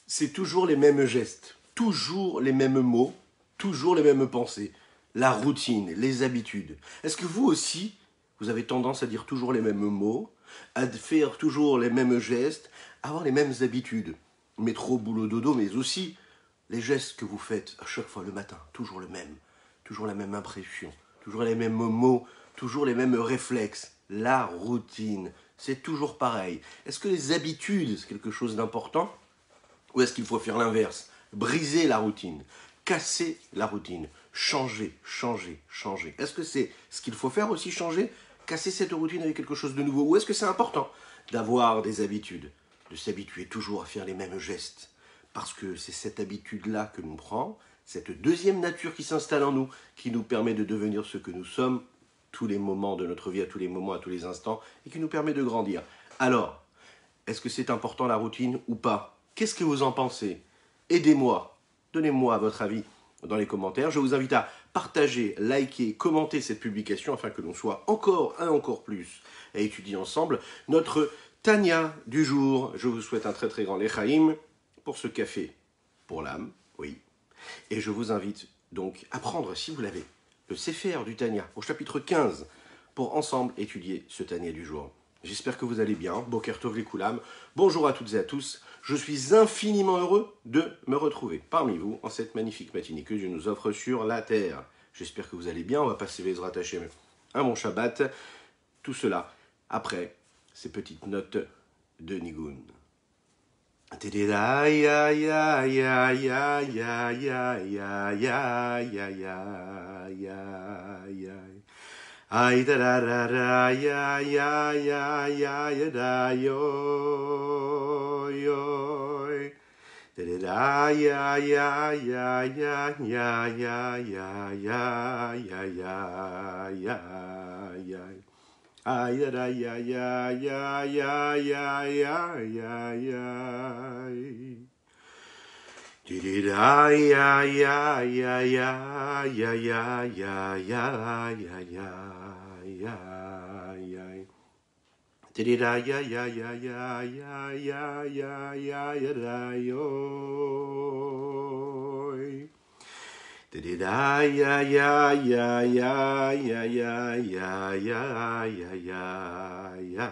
c'est toujours les mêmes gestes, toujours les mêmes mots, toujours les mêmes pensées. La routine, les habitudes. Est-ce que vous aussi, vous avez tendance à dire toujours les mêmes mots, à faire toujours les mêmes gestes, à avoir les mêmes habitudes? Métro, boulot, dodo, mais aussi les gestes que vous faites à chaque fois le matin, toujours le même, toujours la même impression, toujours les mêmes mots, toujours les mêmes réflexes. La routine, c'est toujours pareil. Est-ce que les habitudes, c'est quelque chose d'important? Ou est-ce qu'il faut faire l'inverse? Briser la routine, casser la routine, changer, changer, changer. Est-ce que c'est ce qu'il faut faire aussi, changer? Casser cette routine avec quelque chose de nouveau? Ou est-ce que c'est important d'avoir des habitudes, de s'habituer toujours à faire les mêmes gestes? Parce que c'est cette habitude-là que l'on prend, cette deuxième nature qui s'installe en nous, qui nous permet de devenir ce que nous sommes tous les moments de notre vie, à tous les moments, à tous les instants, et qui nous permet de grandir. Alors, est-ce que c'est important la routine ou pas? Qu'est-ce que vous en pensez? Aidez-moi, donnez-moi votre avis dans les commentaires. Je vous invite à partager, liker, commenter cette publication afin que l'on soit encore plus à étudier ensemble notre Tania du jour. Je vous souhaite un très très grand Lechaïm pour ce café pour l'âme, oui. Et je vous invite donc à prendre, si vous l'avez, le Sefer du Tania au chapitre 15 pour ensemble étudier ce Tania du jour. J'espère que vous allez bien. Boker Tov Lekoulam. Bonjour à toutes et à tous. Je suis infiniment heureux de me retrouver parmi vous en cette magnifique matinée que Dieu nous offre sur la terre. J'espère que vous allez bien. On va passer Bezrat Hashem un bon Shabbat. Tout cela après ces petites notes de Nigun. Ay da ra ra ra ya ya ya ya ya da yo yo da da ya ya ya ya ya ya ya ya ya ya ya ya ay da da ya ya ya ya ya ya ya ya da ya ya ya ya ya ya ya ya ya ya da ya ya ya ya ya ya ya ya ya da yo da ya ya ya ya ya ya ya ya ya ya ya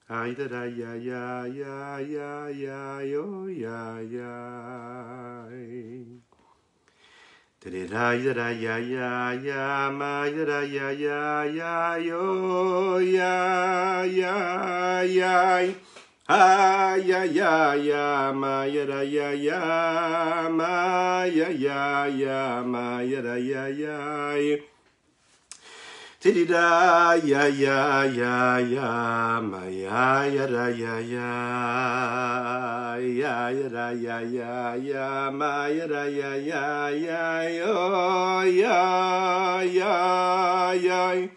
ay da da ya ya ya ya ya yo ya ya da da ya ya ya ma da ya ya ya yo ya ya ya ay ya ya ya ma da ya ya ma ya ya ma da ya ya da ya ya ya ya ma ya da ya ya da ya ya ya ma da ya ya ya yo ya ya ya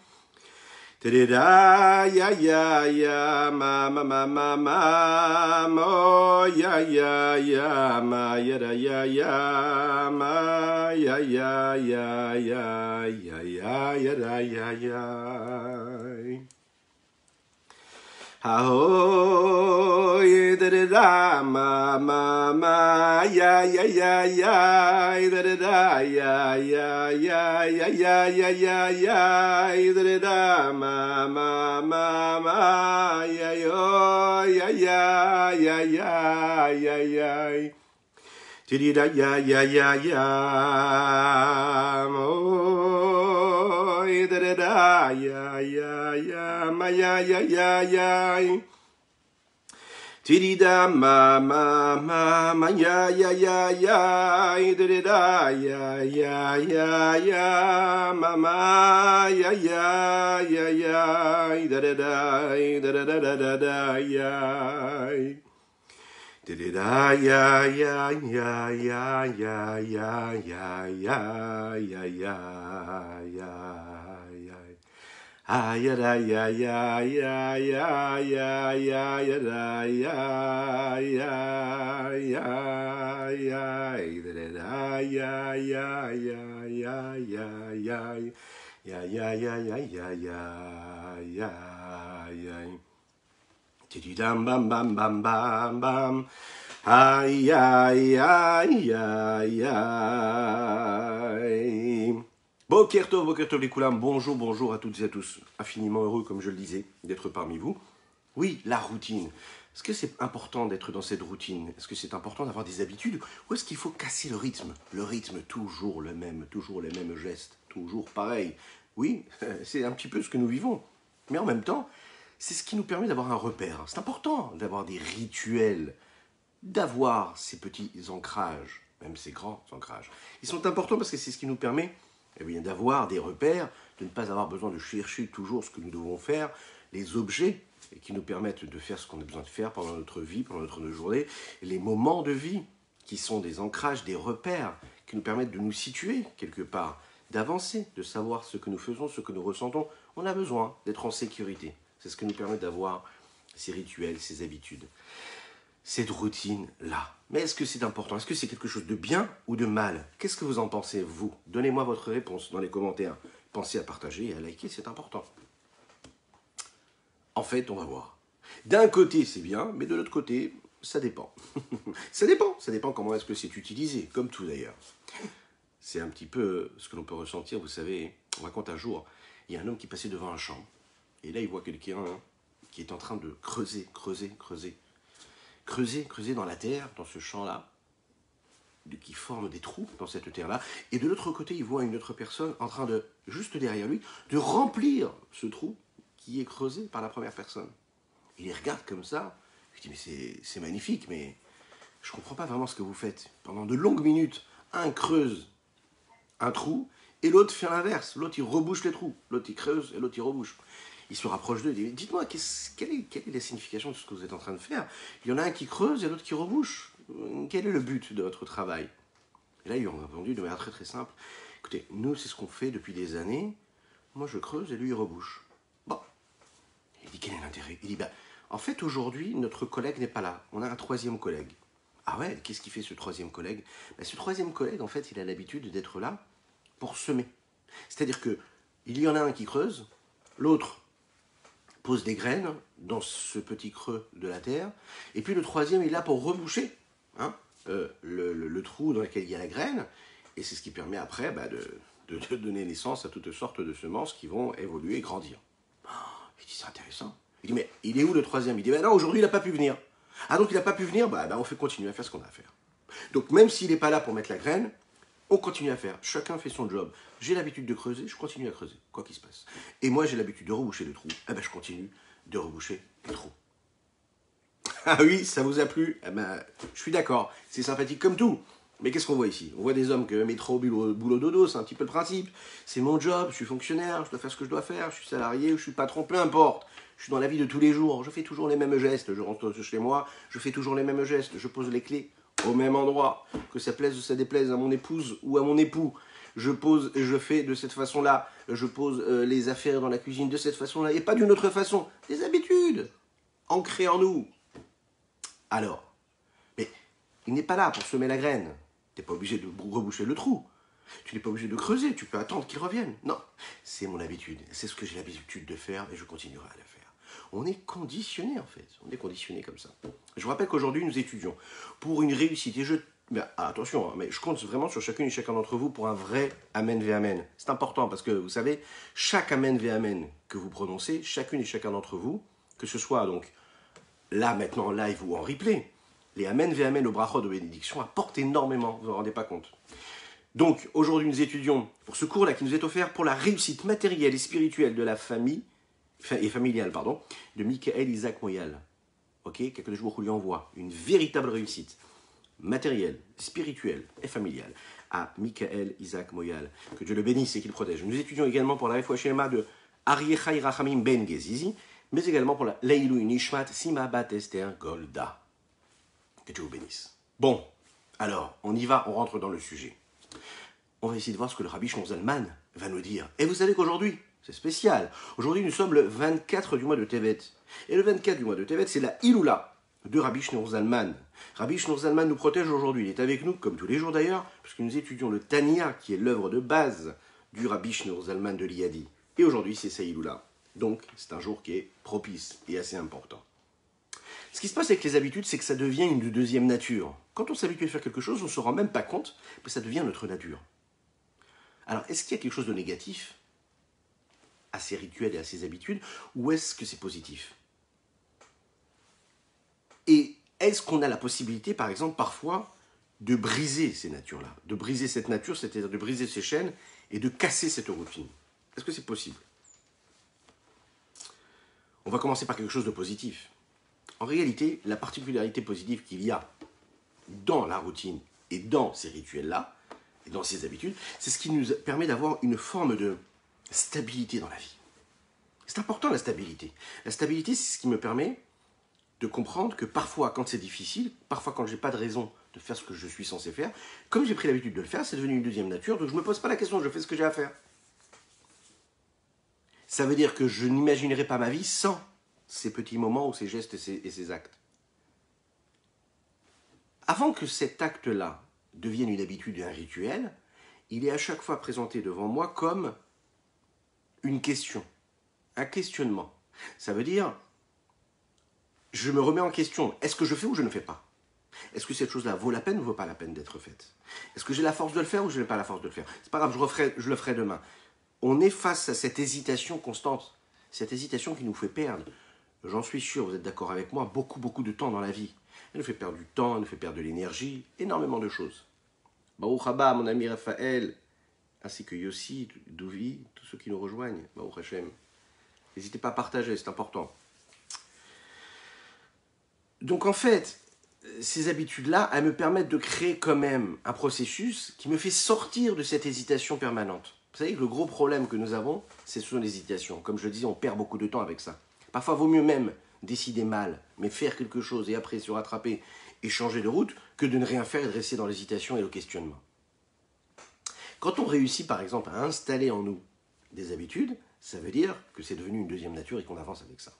da ya ya ya ma mo ya ya ma da ya ya ma ya ya da ya ya Ahoy da ma ya ya ya da ya ya ya ya ya da ma ya yo ya ya ya da ya ya ya da ya ya ma ya ya da ma ya ya da ya ya ma ya ya da ya da ya ya ya ya ya ya ya ay da ya ya ya ya ya ya da ya ya ya da ya ya ya ya Dam bam bam bam bam bam Aïe, aïe, aïe, aïe, aïe. Boker tov les koulam. Bonjour, bonjour à toutes et à tous. Infiniment heureux, comme je le disais, d'être parmi vous. Oui, la routine. Est-ce que c'est important d'être dans cette routine? Est-ce que c'est important d'avoir des habitudes? Ou est-ce qu'il faut casser le rythme? Le rythme, toujours le même, toujours les mêmes gestes, toujours pareil. Oui, c'est un petit peu ce que nous vivons. Mais en même temps, c'est ce qui nous permet d'avoir un repère. C'est important d'avoir des rituels, d'avoir ces petits ancrages, même ces grands ancrages. Ils sont importants parce que c'est ce qui nous permet d'avoir des repères, de ne pas avoir besoin de chercher toujours ce que nous devons faire, les objets qui nous permettent de faire ce qu'on a besoin de faire pendant notre vie, pendant notre journée, les moments de vie qui sont des ancrages, des repères qui nous permettent de nous situer quelque part, d'avancer, de savoir ce que nous faisons, ce que nous ressentons. On a besoin d'être en sécurité. C'est ce qui nous permet d'avoir ces rituels, ces habitudes. Cette routine-là. Mais est-ce que c'est important? Est-ce que c'est quelque chose de bien ou de mal? Qu'est-ce que vous en pensez, vous? Donnez-moi votre réponse dans les commentaires. Pensez à partager et à liker, c'est important. En fait, on va voir. D'un côté, c'est bien, mais de l'autre côté, ça dépend. Ça dépend comment est-ce que c'est utilisé, comme tout d'ailleurs. C'est un petit peu ce que l'on peut ressentir, vous savez. On raconte un jour, il y a un homme qui passait devant un champ, et là, il voit quelqu'un qui est en train de creuser dans la terre, dans ce champ-là, qui forme des trous dans cette terre-là. Et de l'autre côté, il voit une autre personne en train de, juste derrière lui, de remplir ce trou qui est creusé par la première personne. Il les regarde comme ça. Je dis, mais c'est magnifique, mais je ne comprends pas vraiment ce que vous faites. Pendant de longues minutes, un creuse un trou, et l'autre fait l'inverse. L'autre, il rebouche les trous. L'autre, il creuse, et l'autre, il rebouche. Il se rapproche d'eux et dit, dites-moi, quelle est la signification de ce que vous êtes en train de faire? Il y en a un qui creuse et l'autre qui rebouche. Quel est le but de votre travail? Et là, ils ont répondu de manière très très simple. Écoutez, nous, c'est ce qu'on fait depuis des années. Moi, je creuse et lui, il rebouche. Bon. Il dit, quel est l'intérêt? Il dit, en fait, aujourd'hui, notre collègue n'est pas là. On a un troisième collègue. Ah ouais, qu'est-ce qu'il fait ce troisième collègue? Ce troisième collègue, en fait, il a l'habitude d'être là pour semer. C'est-à-dire que il y en a un qui creuse, l'autre pose des graines dans ce petit creux de la terre, et puis le troisième est là pour reboucher le trou dans lequel il y a la graine, et c'est ce qui permet après de donner naissance à toutes sortes de semences qui vont évoluer et grandir. Il dit, c'est intéressant. Il dit, mais il est où le troisième? Il dit, non, aujourd'hui il n'a pas pu venir. Ah, donc il n'a pas pu venir, on fait continuer à faire ce qu'on a à faire. Donc même s'il n'est pas là pour mettre la graine, on continue à faire. Chacun fait son job. J'ai l'habitude de creuser, je continue à creuser, quoi qu'il se passe. Et moi, j'ai l'habitude de reboucher le trou. Je continue de reboucher le trou. Ah oui, ça vous a plu? Je suis d'accord. C'est sympathique comme tout. Mais qu'est-ce qu'on voit ici? On voit des hommes que métro, boulot, dodo, c'est un petit peu le principe. C'est mon job, je suis fonctionnaire, je dois faire ce que je dois faire, je suis salarié, je suis patron, peu importe. Je suis dans la vie de tous les jours, je fais toujours les mêmes gestes. Je rentre chez moi, je fais toujours les mêmes gestes. Je pose les clés au même endroit, que ça plaise ou ça déplaise à mon épouse ou à mon époux. Je fais de cette façon-là. Je pose les affaires dans la cuisine de cette façon-là, et pas d'une autre façon. Des habitudes, ancrées en nous. Alors, mais il n'est pas là pour semer la graine. Tu n'es pas obligé de reboucher le trou. Tu n'es pas obligé de creuser, tu peux attendre qu'il revienne. Non, c'est mon habitude. C'est ce que j'ai l'habitude de faire et je continuerai à le faire. On est conditionné en fait, on est conditionné comme ça. Je vous rappelle qu'aujourd'hui nous étudions pour une réussite et attention, mais je compte vraiment sur chacune et chacun d'entre vous pour un vrai Amen ve Amen. C'est important parce que vous savez, chaque Amen ve Amen que vous prononcez, chacune et chacun d'entre vous, que ce soit donc là maintenant en live ou en replay, les Amen ve Amen au brachot de bénédiction apportent énormément, vous ne vous rendez pas compte. Donc aujourd'hui nous étudions pour ce cours-là qui nous est offert pour la réussite matérielle et spirituelle de la famille, et familiale, de Michael Isaac Moyal. Ok, quelques jours où lui envoie une véritable réussite matérielle, spirituelle et familiale à Michael Isaac Moyal. Que Dieu le bénisse et qu'il le protège. Nous étudions également pour la Refoua Shelema de Aryechai Rachamim Ben Gezizi, mais également pour la Leilou Nishmat Sima Bat Esther Golda. Que Dieu vous bénisse. Bon, alors, on y va, on rentre dans le sujet. On va essayer de voir ce que le Rabbi Shlomo Zalman va nous dire. Et vous savez qu'aujourd'hui, c'est spécial. Aujourd'hui, nous sommes le 24 du mois de Tevet. Et le 24 du mois de Tevet, c'est la Iloula de Rabbi Shlomo Zalman. Rabbi Shlomo Zalman nous protège aujourd'hui. Il est avec nous, comme tous les jours d'ailleurs, puisque nous étudions le Tanya, qui est l'œuvre de base du Rabbi Shlomo Zalman de l'Iyadi. Et aujourd'hui, c'est sa Iloula. Donc, c'est un jour qui est propice et assez important. Ce qui se passe avec les habitudes, c'est que ça devient une deuxième nature. Quand on s'habitue à faire quelque chose, on ne se rend même pas compte, mais ça devient notre nature. Alors, est-ce qu'il y a quelque chose de négatif à ces rituels et à ces habitudes, ou est-ce que c'est positif? Et est-ce qu'on a la possibilité, par exemple, parfois, de briser ces natures-là, de briser cette nature, c'est-à-dire de briser ces chaînes et de casser cette routine? Est-ce que c'est possible? On va commencer par quelque chose de positif. En réalité, la particularité positive qu'il y a dans la routine et dans ces rituels-là, et dans ces habitudes, c'est ce qui nous permet d'avoir une forme de stabilité dans la vie. C'est important la stabilité. La stabilité, c'est ce qui me permet de comprendre que parfois, quand c'est difficile, parfois quand je n'ai pas de raison de faire ce que je suis censé faire, comme j'ai pris l'habitude de le faire, c'est devenu une deuxième nature, donc je ne me pose pas la question, je fais ce que j'ai à faire. Ça veut dire que je n'imaginerai pas ma vie sans ces petits moments ou ces gestes et ces actes. Avant que cet acte-là devienne une habitude et un rituel, il est à chaque fois présenté devant moi comme une question, un questionnement. Ça veut dire, je me remets en question, est-ce que je fais ou je ne fais pas? Est-ce que cette chose-là vaut la peine ou vaut pas la peine d'être faite? Est-ce que j'ai la force de le faire ou je n'ai pas la force de le faire? C'est pas grave, je le ferai demain. On est face à cette hésitation constante, cette hésitation qui nous fait perdre. J'en suis sûr, vous êtes d'accord avec moi, beaucoup de temps dans la vie. Elle nous fait perdre du temps, elle nous fait perdre de l'énergie, énormément de choses. Baruch haba, mon ami Raphaël, ainsi que Yossi, Douvi, tous ceux qui nous rejoignent. Baruch Hashem. N'hésitez pas à partager, c'est important. Donc en fait, ces habitudes-là, elles me permettent de créer quand même un processus qui me fait sortir de cette hésitation permanente. Vous savez que le gros problème que nous avons, c'est sur l'hésitation. Comme je le disais, on perd beaucoup de temps avec ça. Parfois, il vaut mieux même décider mal, mais faire quelque chose et après se rattraper et changer de route, que de ne rien faire et de rester dans l'hésitation et le questionnement. Quand on réussit, par exemple, à installer en nous des habitudes, ça veut dire que c'est devenu une deuxième nature et qu'on avance avec ça.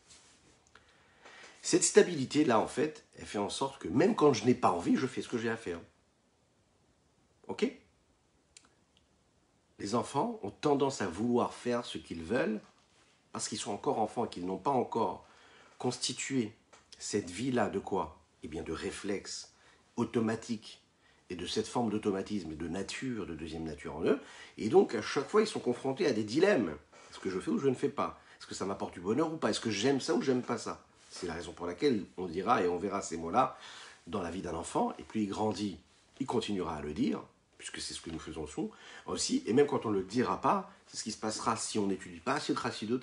Cette stabilité-là, en fait, elle fait en sorte que même quand je n'ai pas envie, je fais ce que j'ai à faire. Ok? Les enfants ont tendance à vouloir faire ce qu'ils veulent parce qu'ils sont encore enfants et qu'ils n'ont pas encore constitué cette vie-là de quoi? Eh bien de réflexes automatiques et de cette forme d'automatisme et de nature, de deuxième nature en eux. Et donc à chaque fois, ils sont confrontés à des dilemmes. Est-ce que je fais ou je ne fais pas? Est-ce que ça m'apporte du bonheur ou pas? Est-ce que j'aime ça ou j'aime pas ça? C'est la raison pour laquelle on dira et on verra ces mots-là dans la vie d'un enfant. Et plus il grandit, il continuera à le dire, puisque c'est ce que nous faisons aussi. Et même quand on ne le dira pas, c'est ce qui se passera si on n'étudie pas assez de Chassidut.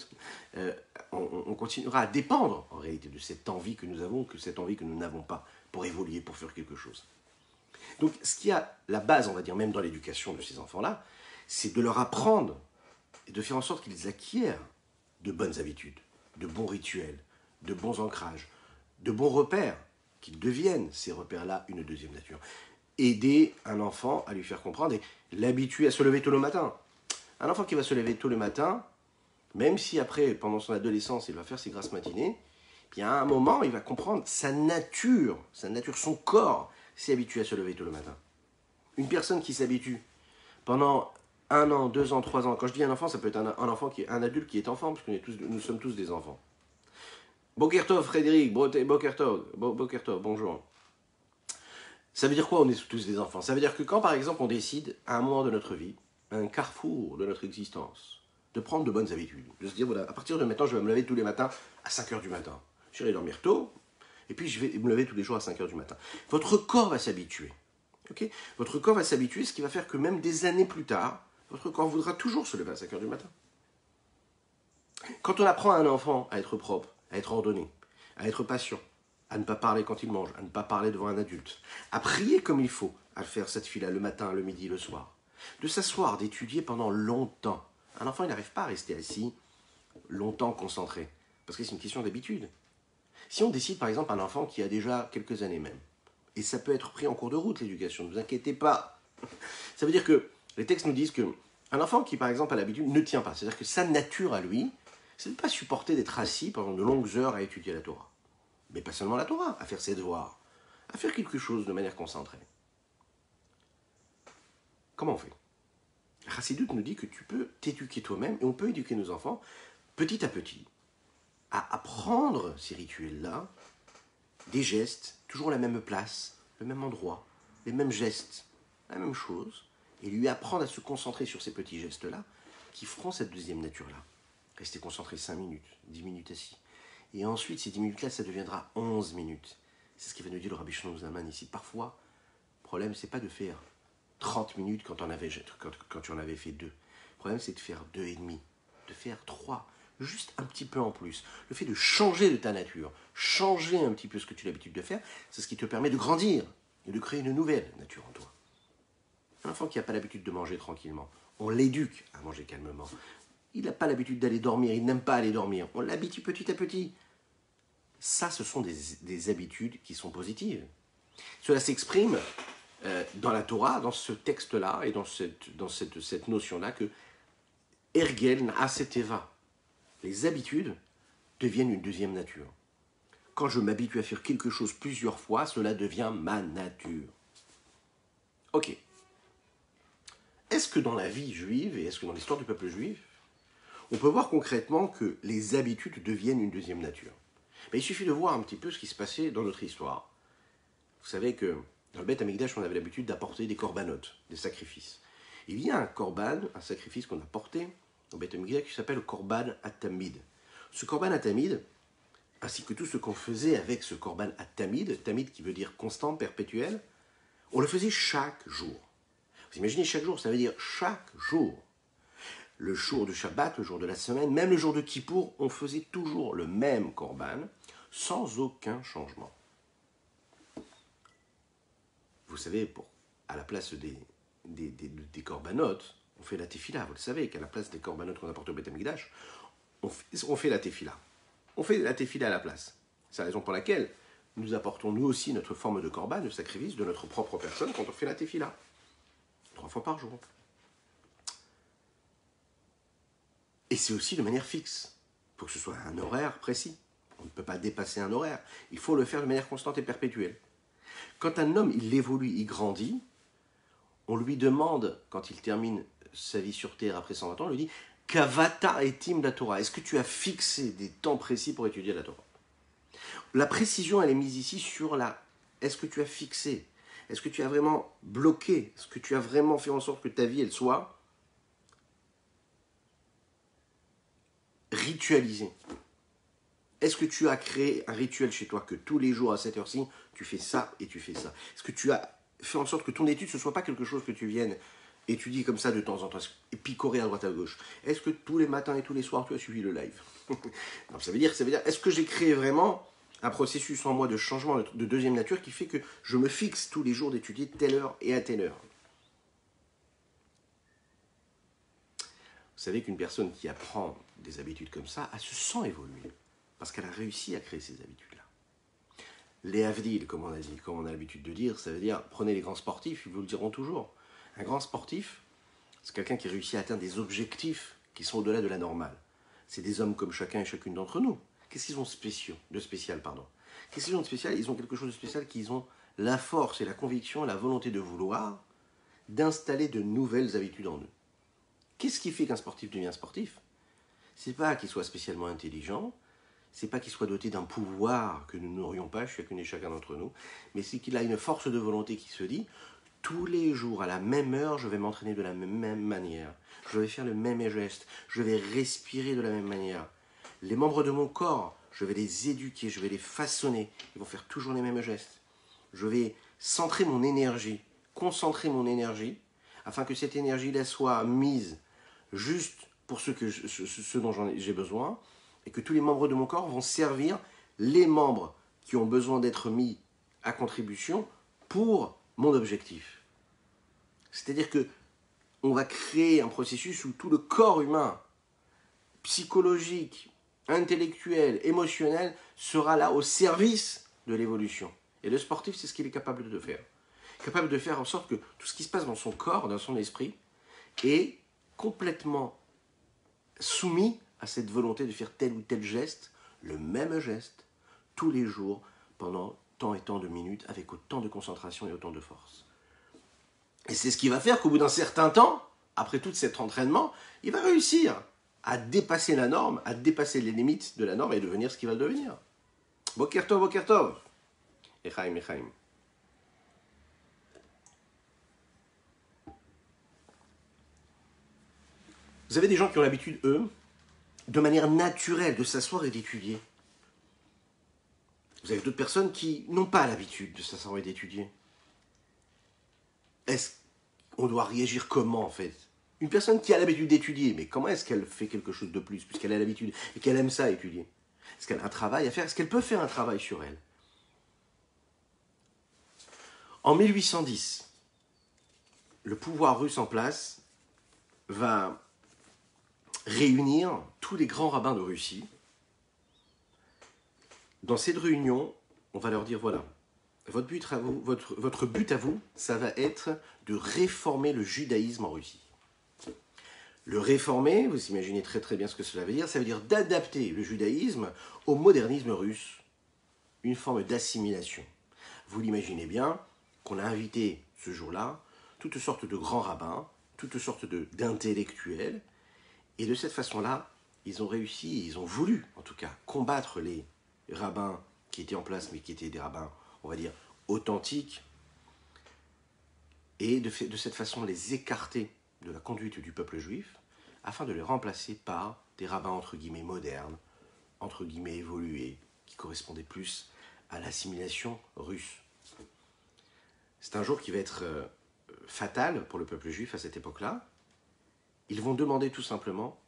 On continuera à dépendre en réalité de cette envie que nous avons, que cette envie que nous n'avons pas pour évoluer, pour faire quelque chose. Donc ce qui a la base, on va dire, même dans l'éducation de ces enfants-là, c'est de leur apprendre et de faire en sorte qu'ils acquièrent de bonnes habitudes, de bons rituels, de bons ancrages, de bons repères, qu'ils deviennent ces repères-là une deuxième nature. Aider un enfant à lui faire comprendre et l'habituer à se lever tôt le matin. Un enfant qui va se lever tôt le matin, même si après, pendant son adolescence, il va faire ses grasses matinées, puis à un moment, il va comprendre sa nature, son corps s'est habitué à se lever tôt le matin. Une personne qui s'habitue pendant 1 an, 2 ans, 3 ans, quand je dis un enfant, ça peut être un enfant qui est un adulte qui est enfant, parce que nous sommes tous des enfants. Bokertov, Frédéric, Bokertov, bonjour. Ça veut dire quoi, on est tous des enfants? Ça veut dire que quand, par exemple, on décide, à un moment de notre vie, un carrefour de notre existence, de prendre de bonnes habitudes, de se dire, voilà, à partir de maintenant, je vais me lever tous les matins à 5 heures du matin. J'irai dormir tôt, et puis je vais me lever tous les jours à 5 heures du matin. Votre corps va s'habituer. Okay? Votre corps va s'habituer, ce qui va faire que même des années plus tard, votre corps voudra toujours se lever à 5 heures du matin. Quand on apprend à un enfant à être propre, à être ordonné, à être patient, à ne pas parler quand il mange, à ne pas parler devant un adulte, à prier comme il faut, à faire cette fila le matin, le midi, le soir, de s'asseoir, d'étudier pendant longtemps. Un enfant, il n'arrive pas à rester assis longtemps concentré, parce que c'est une question d'habitude. Si on décide par exemple un enfant qui a déjà quelques années même, et ça peut être pris en cours de route l'éducation, ne vous inquiétez pas. Ça veut dire que les textes nous disent que un enfant qui par exemple a l'habitude ne tient pas, c'est-à-dire que sa nature à lui, c'est de ne pas supporter d'être assis pendant de longues heures à étudier la Torah. Mais pas seulement la Torah, à faire ses devoirs, à faire quelque chose de manière concentrée. Comment on fait? La Chassidut nous dit que tu peux t'éduquer toi-même, et on peut éduquer nos enfants petit à petit, à apprendre ces rituels-là des gestes, toujours la même place, le même endroit, les mêmes gestes, la même chose, et lui apprendre à se concentrer sur ces petits gestes-là qui feront cette deuxième nature-là. Rester concentré 5 minutes, 10 minutes assis. Et ensuite, ces 10 minutes-là, ça deviendra 11 minutes. C'est ce qu'il va nous dire le Rabbi Shlomo Zalman ici. Parfois, le problème, c'est pas de faire 30 minutes quand tu en avais fait 2. Le problème, c'est de faire 2,5, de faire 3, juste un petit peu en plus. Le fait de changer de ta nature, changer un petit peu ce que tu as l'habitude de faire, c'est ce qui te permet de grandir et de créer une nouvelle nature en toi. Un enfant qui n'a pas l'habitude de manger tranquillement, on l'éduque à manger calmement. Il n'a pas l'habitude d'aller dormir, il n'aime pas aller dormir. On l'habitue petit à petit. Ça, ce sont des habitudes qui sont positives. Cela s'exprime dans la Torah, dans ce texte-là et dans cette notion-là que Ergel Na'aseteva, les habitudes deviennent une deuxième nature. Quand je m'habitue à faire quelque chose plusieurs fois, cela devient ma nature. Ok. Est-ce que dans la vie juive et est-ce que dans l'histoire du peuple juif, on peut voir concrètement que les habitudes deviennent une deuxième nature? Il suffit de voir un petit peu ce qui se passait dans notre histoire. Vous savez que dans le Beth Amikdash, on avait l'habitude d'apporter des corbanotes, des sacrifices. Il y a un korban, un sacrifice qu'on a porté au Beth Amikdash qui s'appelle le korban atamid. Ce korban atamid, ainsi que tout ce qu'on faisait avec ce korban atamid, tamid qui veut dire constant, perpétuel, on le faisait chaque jour. Vous imaginez chaque jour, ça veut dire chaque jour. Le jour de Shabbat, le jour de la semaine, même le jour de Kippour, on faisait toujours le même korban, sans aucun changement. Vous savez, à la place des corbanotes, on fait la tefila. Vous le savez qu'à la place des corbanotes qu'on apporte au Beth Amikdash, on fait la tefila. On fait la tefila à la place. C'est la raison pour laquelle nous apportons nous aussi notre forme de korban, de sacrifice de notre propre personne quand on fait la tefila. 3 fois par jour. Et c'est aussi de manière fixe. Il faut que ce soit un horaire précis. On ne peut pas dépasser un horaire. Il faut le faire de manière constante et perpétuelle. Quand un homme, il évolue, il grandit, on lui demande, quand il termine sa vie sur Terre après 120 ans, on lui dit « Kavata etim la Torah ». Est-ce que tu as fixé des temps précis pour étudier la Torah? La précision, elle est mise ici sur la « est-ce que tu as fixé ?» Est-ce que tu as vraiment bloqué? Est-ce que tu as vraiment fait en sorte que ta vie, elle soit ritualisée? Est-ce que tu as créé un rituel chez toi que tous les jours à cette heure-ci, tu fais ça et tu fais ça? Est-ce que tu as fait en sorte que ton étude, ce ne soit pas quelque chose que tu viennes étudier comme ça de temps en temps et picorer à droite à gauche? Est-ce que tous les matins et tous les soirs, tu as suivi le live? Non, ça veut dire, est-ce que j'ai créé vraiment un processus en moi de changement de deuxième nature qui fait que je me fixe tous les jours d'étudier telle heure et à telle heure? Vous savez qu'une personne qui apprend des habitudes comme ça, elle se sent évoluer. Parce qu'elle a réussi à créer ces habitudes-là. Les avdil, comme on a dit, comme on a l'habitude de dire, ça veut dire, prenez les grands sportifs, ils vous le diront toujours. Un grand sportif, c'est quelqu'un qui réussit à atteindre des objectifs qui sont au-delà de la normale. C'est des hommes comme chacun et chacune d'entre nous. Qu'est-ce qu'ils ont de spécial, pardon? Qu'est-ce qu'ils ont de spécial? Ils ont quelque chose de spécial, qu'ils ont la force et la conviction, la volonté de vouloir, d'installer de nouvelles habitudes en eux. Qu'est-ce qui fait qu'un sportif devient sportif? C'est pas qu'il soit spécialement intelligent, c'est pas qu'il soit doté d'un pouvoir que nous n'aurions pas, chacune et chacun d'entre nous, mais c'est qu'il a une force de volonté qui se dit, tous les jours, à la même heure, je vais m'entraîner de la même manière, je vais faire le même geste, je vais respirer de la même manière. Les membres de mon corps, je vais les éduquer, je vais les façonner, ils vont faire toujours les mêmes gestes. Je vais centrer mon énergie, concentrer mon énergie, afin que cette énergie-là soit mise juste pour ce dont j'ai besoin, et que tous les membres de mon corps vont servir les membres qui ont besoin d'être mis à contribution pour mon objectif. C'est-à-dire que on va créer un processus où tout le corps humain, psychologique, intellectuel, émotionnel, sera là au service de l'évolution. Et le sportif, c'est ce qu'il est capable de faire. Capable de faire en sorte que tout ce qui se passe dans son corps, dans son esprit, est complètement soumis à cette volonté de faire tel ou tel geste, le même geste, tous les jours, pendant tant et tant de minutes, avec autant de concentration et autant de force. Et c'est ce qui va faire qu'au bout d'un certain temps, après tout cet entraînement, il va réussir à dépasser la norme, à dépasser les limites de la norme et devenir ce qu'il va devenir. Boker Tov, Boker Tov. Echaim, Echaim. Vous avez des gens qui ont l'habitude, eux, de manière naturelle, de s'asseoir et d'étudier. Vous avez d'autres personnes qui n'ont pas l'habitude de s'asseoir et d'étudier. Est-ce qu'on doit réagir comment, en fait? Une personne qui a l'habitude d'étudier, mais comment est-ce qu'elle fait quelque chose de plus, puisqu'elle a l'habitude et qu'elle aime ça, étudier? Est-ce qu'elle a un travail à faire? Est-ce qu'elle peut faire un travail sur elle? En 1810, le pouvoir russe en place va réunir tous les grands rabbins de Russie. Dans cette réunion, on va leur dire, voilà, votre but à vous, ça va être de réformer le judaïsme en Russie. Le réformer, vous imaginez très très bien ce que cela veut dire, ça veut dire d'adapter le judaïsme au modernisme russe, une forme d'assimilation. Vous l'imaginez bien qu'on a invité ce jour-là toutes sortes de grands rabbins, toutes sortes d'intellectuels, et de cette façon-là, ils ont réussi, ils ont voulu en tout cas combattre les rabbins qui étaient en place, mais qui étaient des rabbins, on va dire, authentiques, et de cette façon les écarter de la conduite du peuple juif, afin de les remplacer par des rabbins entre guillemets modernes, entre guillemets évolués, qui correspondaient plus à l'assimilation russe. C'est un jour qui va être fatal pour le peuple juif à cette époque-là. Ils vont demander tout simplement,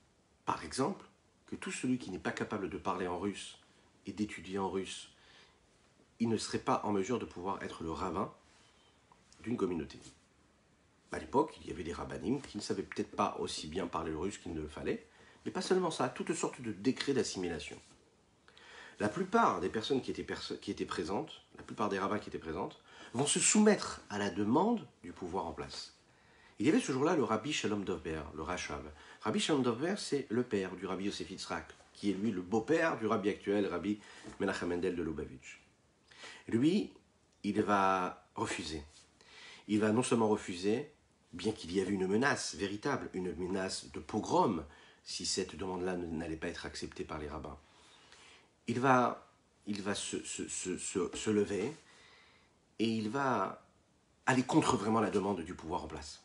par exemple, que tout celui qui n'est pas capable de parler en russe et d'étudier en russe, il ne serait pas en mesure de pouvoir être le rabbin d'une communauté. À l'époque, il y avait des rabbinim qui ne savaient peut-être pas aussi bien parler le russe qu'il ne le fallait, mais pas seulement ça, toutes sortes de décrets d'assimilation. La plupart des personnes qui étaient présentes, la plupart des rabbins qui étaient présentes, vont se soumettre à la demande du pouvoir en place. Il y avait ce jour-là le Rabbi Shalom Dovber, le Rashav. Rabbi Shalom Dovber, c'est le père du Rabbi Yosef Yitzhak, qui est lui le beau-père du Rabbi actuel, Rabbi Menachem Mendel de Lubavitch. Lui, il va refuser. Il va non seulement refuser, bien qu'il y avait une menace véritable, une menace de pogrom, si cette demande-là n'allait pas être acceptée par les rabbins. Il va se lever et il va aller contre vraiment la demande du pouvoir en place.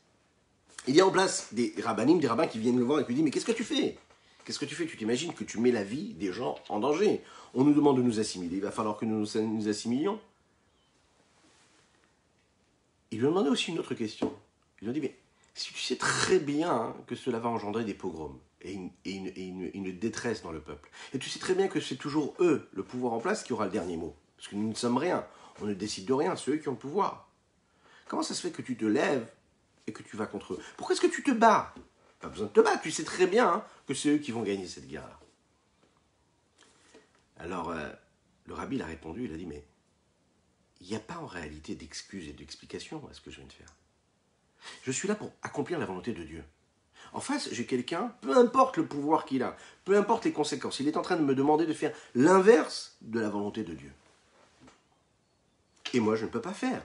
Il y a en place des rabbins qui viennent le voir et qui lui disent « Mais qu'est-ce que tu fais ? Qu'est-ce que tu fais ? Tu t'imagines que tu mets la vie des gens en danger. On nous demande de nous assimiler, il va falloir que nous assimilions. » Il lui a demandé aussi une autre question. Il lui a dit « Mais si tu sais très bien que cela va engendrer des pogroms et une détresse dans le peuple, et tu sais très bien que c'est toujours eux, le pouvoir en place, qui aura le dernier mot, parce que nous ne sommes rien, on ne décide de rien, c'est eux qui ont le pouvoir. Comment ça se fait que tu te lèves et que tu vas contre eux? Pourquoi est-ce que tu te bats? Pas besoin de te battre, tu sais très bien que c'est eux qui vont gagner cette guerre-là. » Alors, le rabbi a répondu, il a dit « Mais il n'y a pas en réalité d'excuses et d'explications à ce que je viens de faire. Je suis là pour accomplir la volonté de Dieu. En face, j'ai quelqu'un, peu importe le pouvoir qu'il a, peu importe les conséquences, il est en train de me demander de faire l'inverse de la volonté de Dieu. Et moi, je ne peux pas faire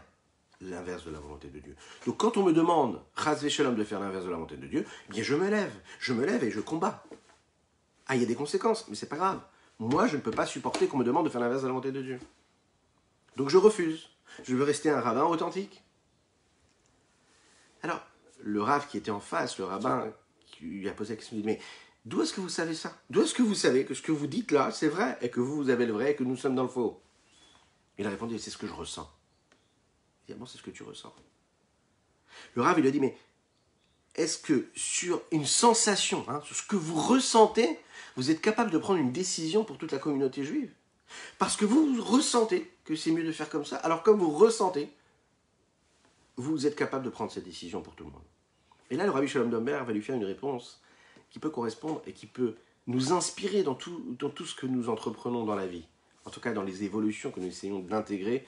l'inverse de la volonté de Dieu. Donc quand on me demande, Chas v'Shalom, de faire l'inverse de la volonté de Dieu, eh bien je me lève et je combats. Ah, il y a des conséquences, mais c'est pas grave. Moi, je ne peux pas supporter qu'on me demande de faire l'inverse de la volonté de Dieu. Donc je refuse. Je veux rester un rabbin authentique. Alors, le rav qui était en face, le rabbin qui lui a posé la question, il dit, mais d'où est-ce que vous savez ça? D'où est-ce que vous savez que ce que vous dites là, c'est vrai, et que vous avez le vrai, et que nous sommes dans le faux? Il a répondu, c'est ce que je ressens. Il dit, ah bon, c'est ce que tu ressens. Le rav, il lui a dit, mais est-ce que sur une sensation, sur ce que vous ressentez, vous êtes capable de prendre une décision pour toute la communauté juive? Parce que vous ressentez que c'est mieux de faire comme ça, alors comme vous ressentez, vous êtes capable de prendre cette décision pour tout le monde. Et là, le Rabbi Shalom Dovber va lui faire une réponse qui peut correspondre et qui peut nous inspirer dans tout ce que nous entreprenons dans la vie. En tout cas, dans les évolutions que nous essayons d'intégrer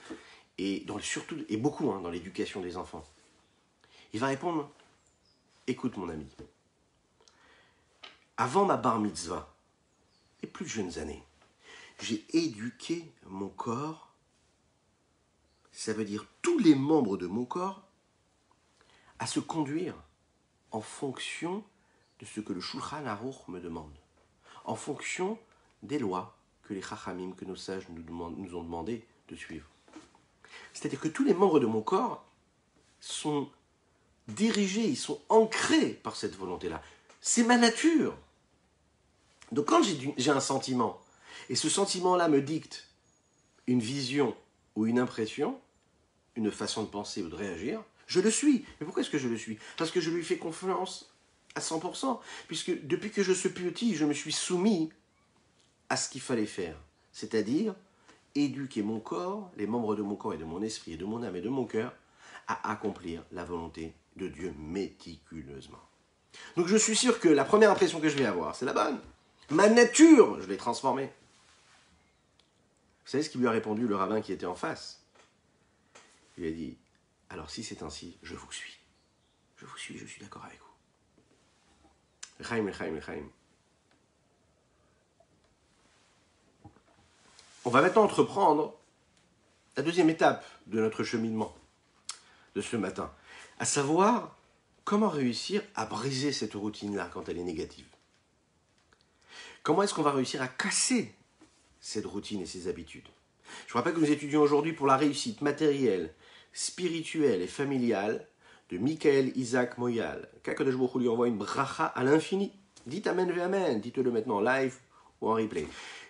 et surtout, et beaucoup, dans l'éducation des enfants. Il va répondre, écoute mon ami, avant ma bar mitzvah, les plus jeunes années, j'ai éduqué mon corps, ça veut dire tous les membres de mon corps, à se conduire en fonction de ce que le Shulchan Aruch me demande, en fonction des lois que les Chachamim, que nos sages nous ont demandé de suivre. C'est-à-dire que tous les membres de mon corps sont dirigés, ils sont ancrés par cette volonté-là. C'est ma nature. Donc quand j'ai un sentiment, et ce sentiment-là me dicte une vision ou une impression, une façon de penser ou de réagir, je le suis. Mais pourquoi est-ce que je le suis? Parce que je lui fais confiance à 100%. Puisque depuis que je suis petit, je me suis soumis à ce qu'il fallait faire. C'est-à-dire éduquer mon corps, les membres de mon corps et de mon esprit et de mon âme et de mon cœur à accomplir la volonté de Dieu méticuleusement. Donc je suis sûr que la première impression que je vais avoir, c'est la bonne. Ma nature, je l'ai transformée. Vous savez ce qu'il lui a répondu le rabbin qui était en face? Il lui a dit, alors si c'est ainsi, je vous suis. Je vous suis, je suis d'accord avec vous. Chaim, Chaim, Chaim. On va maintenant entreprendre la deuxième étape de notre cheminement de ce matin, à savoir comment réussir à briser cette routine-là quand elle est négative. Comment est-ce qu'on va réussir à casser cette routine et ces habitudes? Je vous rappelle que nous étudions aujourd'hui pour la réussite matérielle, spirituelle et familiale de Michael Isaac Moyal. Qu'Akadosh Baruch Hu lui envoie une bracha à l'infini. Dites Amen ve Amen, dites-le maintenant en live ou en replay.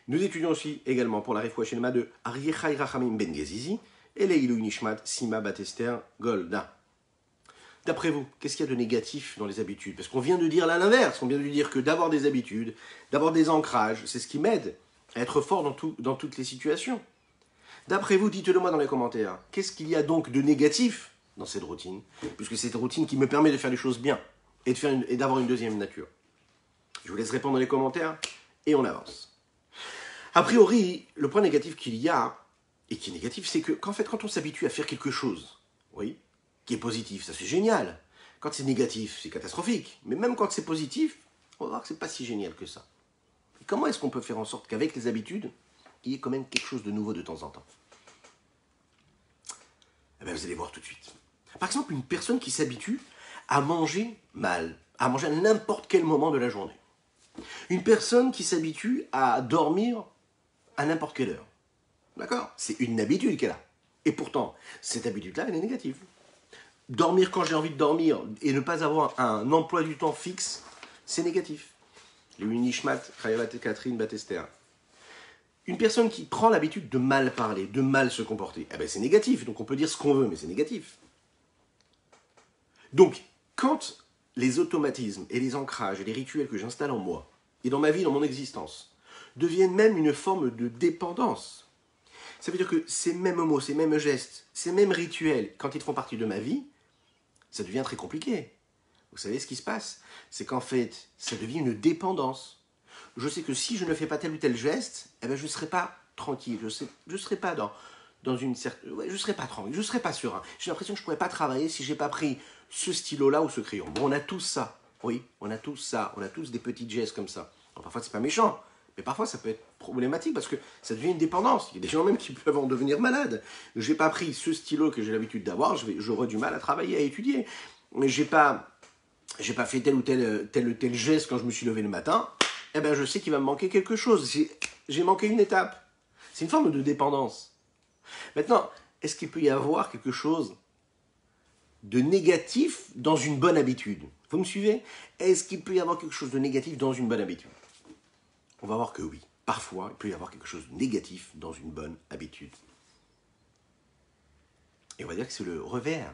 Nous étudions aussi également pour la Refoua Shelema de Aryeh Rachamim Ben Gezizi et Leilou Nishmat Sima Batester Golda. D'après vous, qu'est-ce qu'il y a de négatif dans les habitudes? Parce qu'on vient de dire là l'inverse, on vient de dire que d'avoir des habitudes, d'avoir des ancrages, c'est ce qui m'aide à être fort dans toutes les situations. D'après vous, dites-le moi dans les commentaires, qu'est-ce qu'il y a donc de négatif dans cette routine? Puisque c'est cette routine qui me permet de faire les choses bien et d'avoir une deuxième nature. Je vous laisse répondre dans les commentaires et on avance. A priori, le point négatif qu'il y a, et qui est négatif, c'est qu'en fait, quand on s'habitue à faire quelque chose, oui, qui est positif, ça c'est génial. Quand c'est négatif, c'est catastrophique. Mais même quand c'est positif, on va voir que c'est pas si génial que ça. Et comment est-ce qu'on peut faire en sorte qu'avec les habitudes, il y ait quand même quelque chose de nouveau de temps en temps? Eh bien, vous allez voir tout de suite. Par exemple, une personne qui s'habitue à manger mal, à manger à n'importe quel moment de la journée. Une personne qui s'habitue à dormir à n'importe quelle heure. D'accord? C'est une habitude qu'elle a. Et pourtant, cette habitude-là, elle est négative. Dormir quand j'ai envie de dormir et ne pas avoir un emploi du temps fixe, c'est négatif. Le Nishmat, Chayavat et Catherine Batester. Une personne qui prend l'habitude de mal parler, de mal se comporter, eh ben c'est négatif. Donc on peut dire ce qu'on veut, mais c'est négatif. Donc, quand les automatismes et les ancrages et les rituels que j'installe en moi, et dans ma vie, dans mon existence, deviennent même une forme de dépendance, ça veut dire que ces mêmes mots, ces mêmes gestes, ces mêmes rituels, quand ils font partie de ma vie, ça devient très compliqué. Vous savez ce qui se passe? C'est qu'en fait, ça devient une dépendance. Je sais que si je ne fais pas tel ou tel geste, eh ben je ne serai pas tranquille, je ne serai pas dans une certaine... Ouais, je ne serai pas tranquille, je ne serai pas serein. J'ai l'impression que je ne pourrais pas travailler si je n'ai pas pris ce stylo-là ou ce crayon. Bon, on a tous ça, oui, on a tous ça, on a tous des petits gestes comme ça. Alors, parfois, ce n'est pas méchant, mais parfois, ça peut être problématique parce que ça devient une dépendance. Il y a des gens même qui peuvent en devenir malades. Je n'ai pas pris ce stylo que j'ai l'habitude d'avoir, j'aurai du mal à travailler, à étudier. Mais j'ai pas fait tel ou tel geste quand je me suis levé le matin, eh ben je sais qu'il va me manquer quelque chose. J'ai manqué une étape. C'est une forme de dépendance. Maintenant, est-ce qu'il peut y avoir quelque chose de négatif dans une bonne habitude? Vous me suivez? Est-ce qu'il peut y avoir quelque chose de négatif dans une bonne habitude? On va voir que oui. Parfois, il peut y avoir quelque chose de négatif dans une bonne habitude. Et on va dire que c'est le revers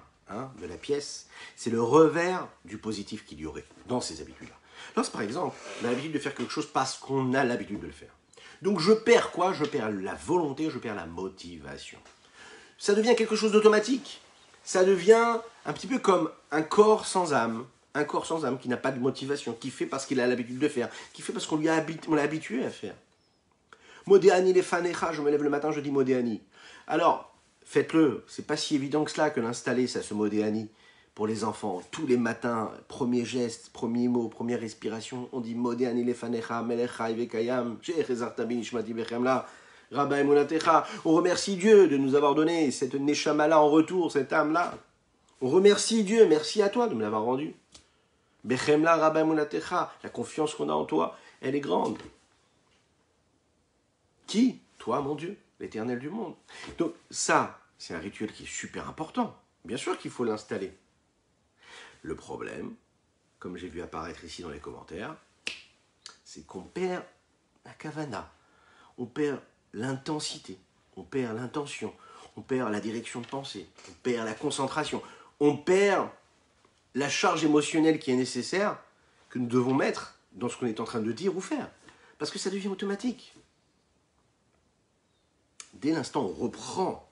de la pièce. C'est le revers du positif qu'il y aurait dans ces habitudes-là. Lorsque, par exemple, on a l'habitude de faire quelque chose parce qu'on a l'habitude de le faire. Donc je perds quoi? Je perds la volonté, je perds la motivation. Ça devient quelque chose d'automatique. Ça devient un petit peu comme un corps sans âme. Un corps sans âme qui n'a pas de motivation, qui fait parce qu'il a l'habitude de faire, qui fait parce qu'on l'a habitué à faire. Modéani les fanecha, je me lève le matin, je dis Modéani. Alors, faites-le, c'est pas si évident que cela que l'installer, ça, ce Modéani, pour les enfants. Tous les matins, premier geste, premier mot, première respiration, on dit Modéani les fanecha, melechai vekayam, she'echezartabi nishmati bechamla, rabba emunatecha. On remercie Dieu de nous avoir donné cette neshama-là en retour, cette âme-là. On remercie Dieu, merci à toi de me l'avoir rendu. Bechemla rabba emunatecha, la confiance qu'on a en toi, elle est grande. Qui? Toi, mon Dieu, l'éternel du monde. Donc ça, c'est un rituel qui est super important. Bien sûr qu'il faut l'installer. Le problème, comme j'ai vu apparaître ici dans les commentaires, c'est qu'on perd la kavana, on perd l'intensité, on perd l'intention, on perd la direction de pensée, on perd la concentration, on perd la charge émotionnelle qui est nécessaire, que nous devons mettre dans ce qu'on est en train de dire ou faire. Parce que ça devient automatique. Dès l'instant où on reprend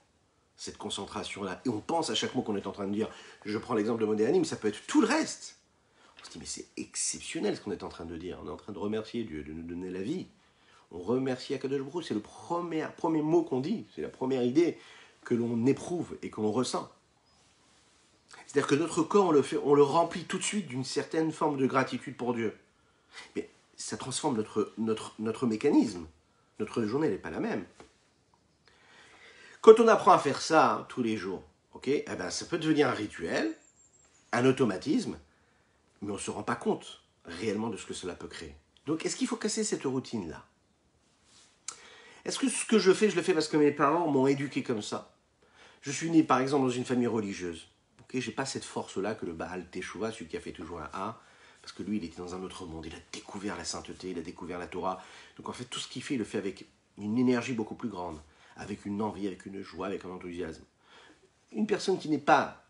cette concentration-là, et on pense à chaque mot qu'on est en train de dire, je prends l'exemple de Modéani, mais ça peut être tout le reste. On se dit, mais c'est exceptionnel ce qu'on est en train de dire. On est en train de remercier Dieu de nous donner la vie. On remercie Akadosh Baruch Hu, c'est le premier mot qu'on dit, c'est la première idée que l'on éprouve et que l'on ressent. C'est-à-dire que notre corps, on le remplit tout de suite d'une certaine forme de gratitude pour Dieu. Mais ça transforme notre mécanisme. Notre journée n'est pas la même. Quand on apprend à faire ça tous les jours, okay, eh ben, ça peut devenir un rituel, un automatisme, mais on ne se rend pas compte réellement de ce que cela peut créer. Donc, est-ce qu'il faut casser cette routine-là? Est-ce que ce que je le fais parce que mes parents m'ont éduqué comme ça? Je suis né, par exemple, dans une famille religieuse. Okay, je n'ai pas cette force-là que le Baal Teshuvah, celui qui a fait toujours un A, parce que lui, il était dans un autre monde. Il a découvert la sainteté, il a découvert la Torah. Donc, en fait, tout ce qu'il fait, il le fait avec une énergie beaucoup plus grande, avec une envie, avec une joie, avec un enthousiasme. Une personne qui n'est pas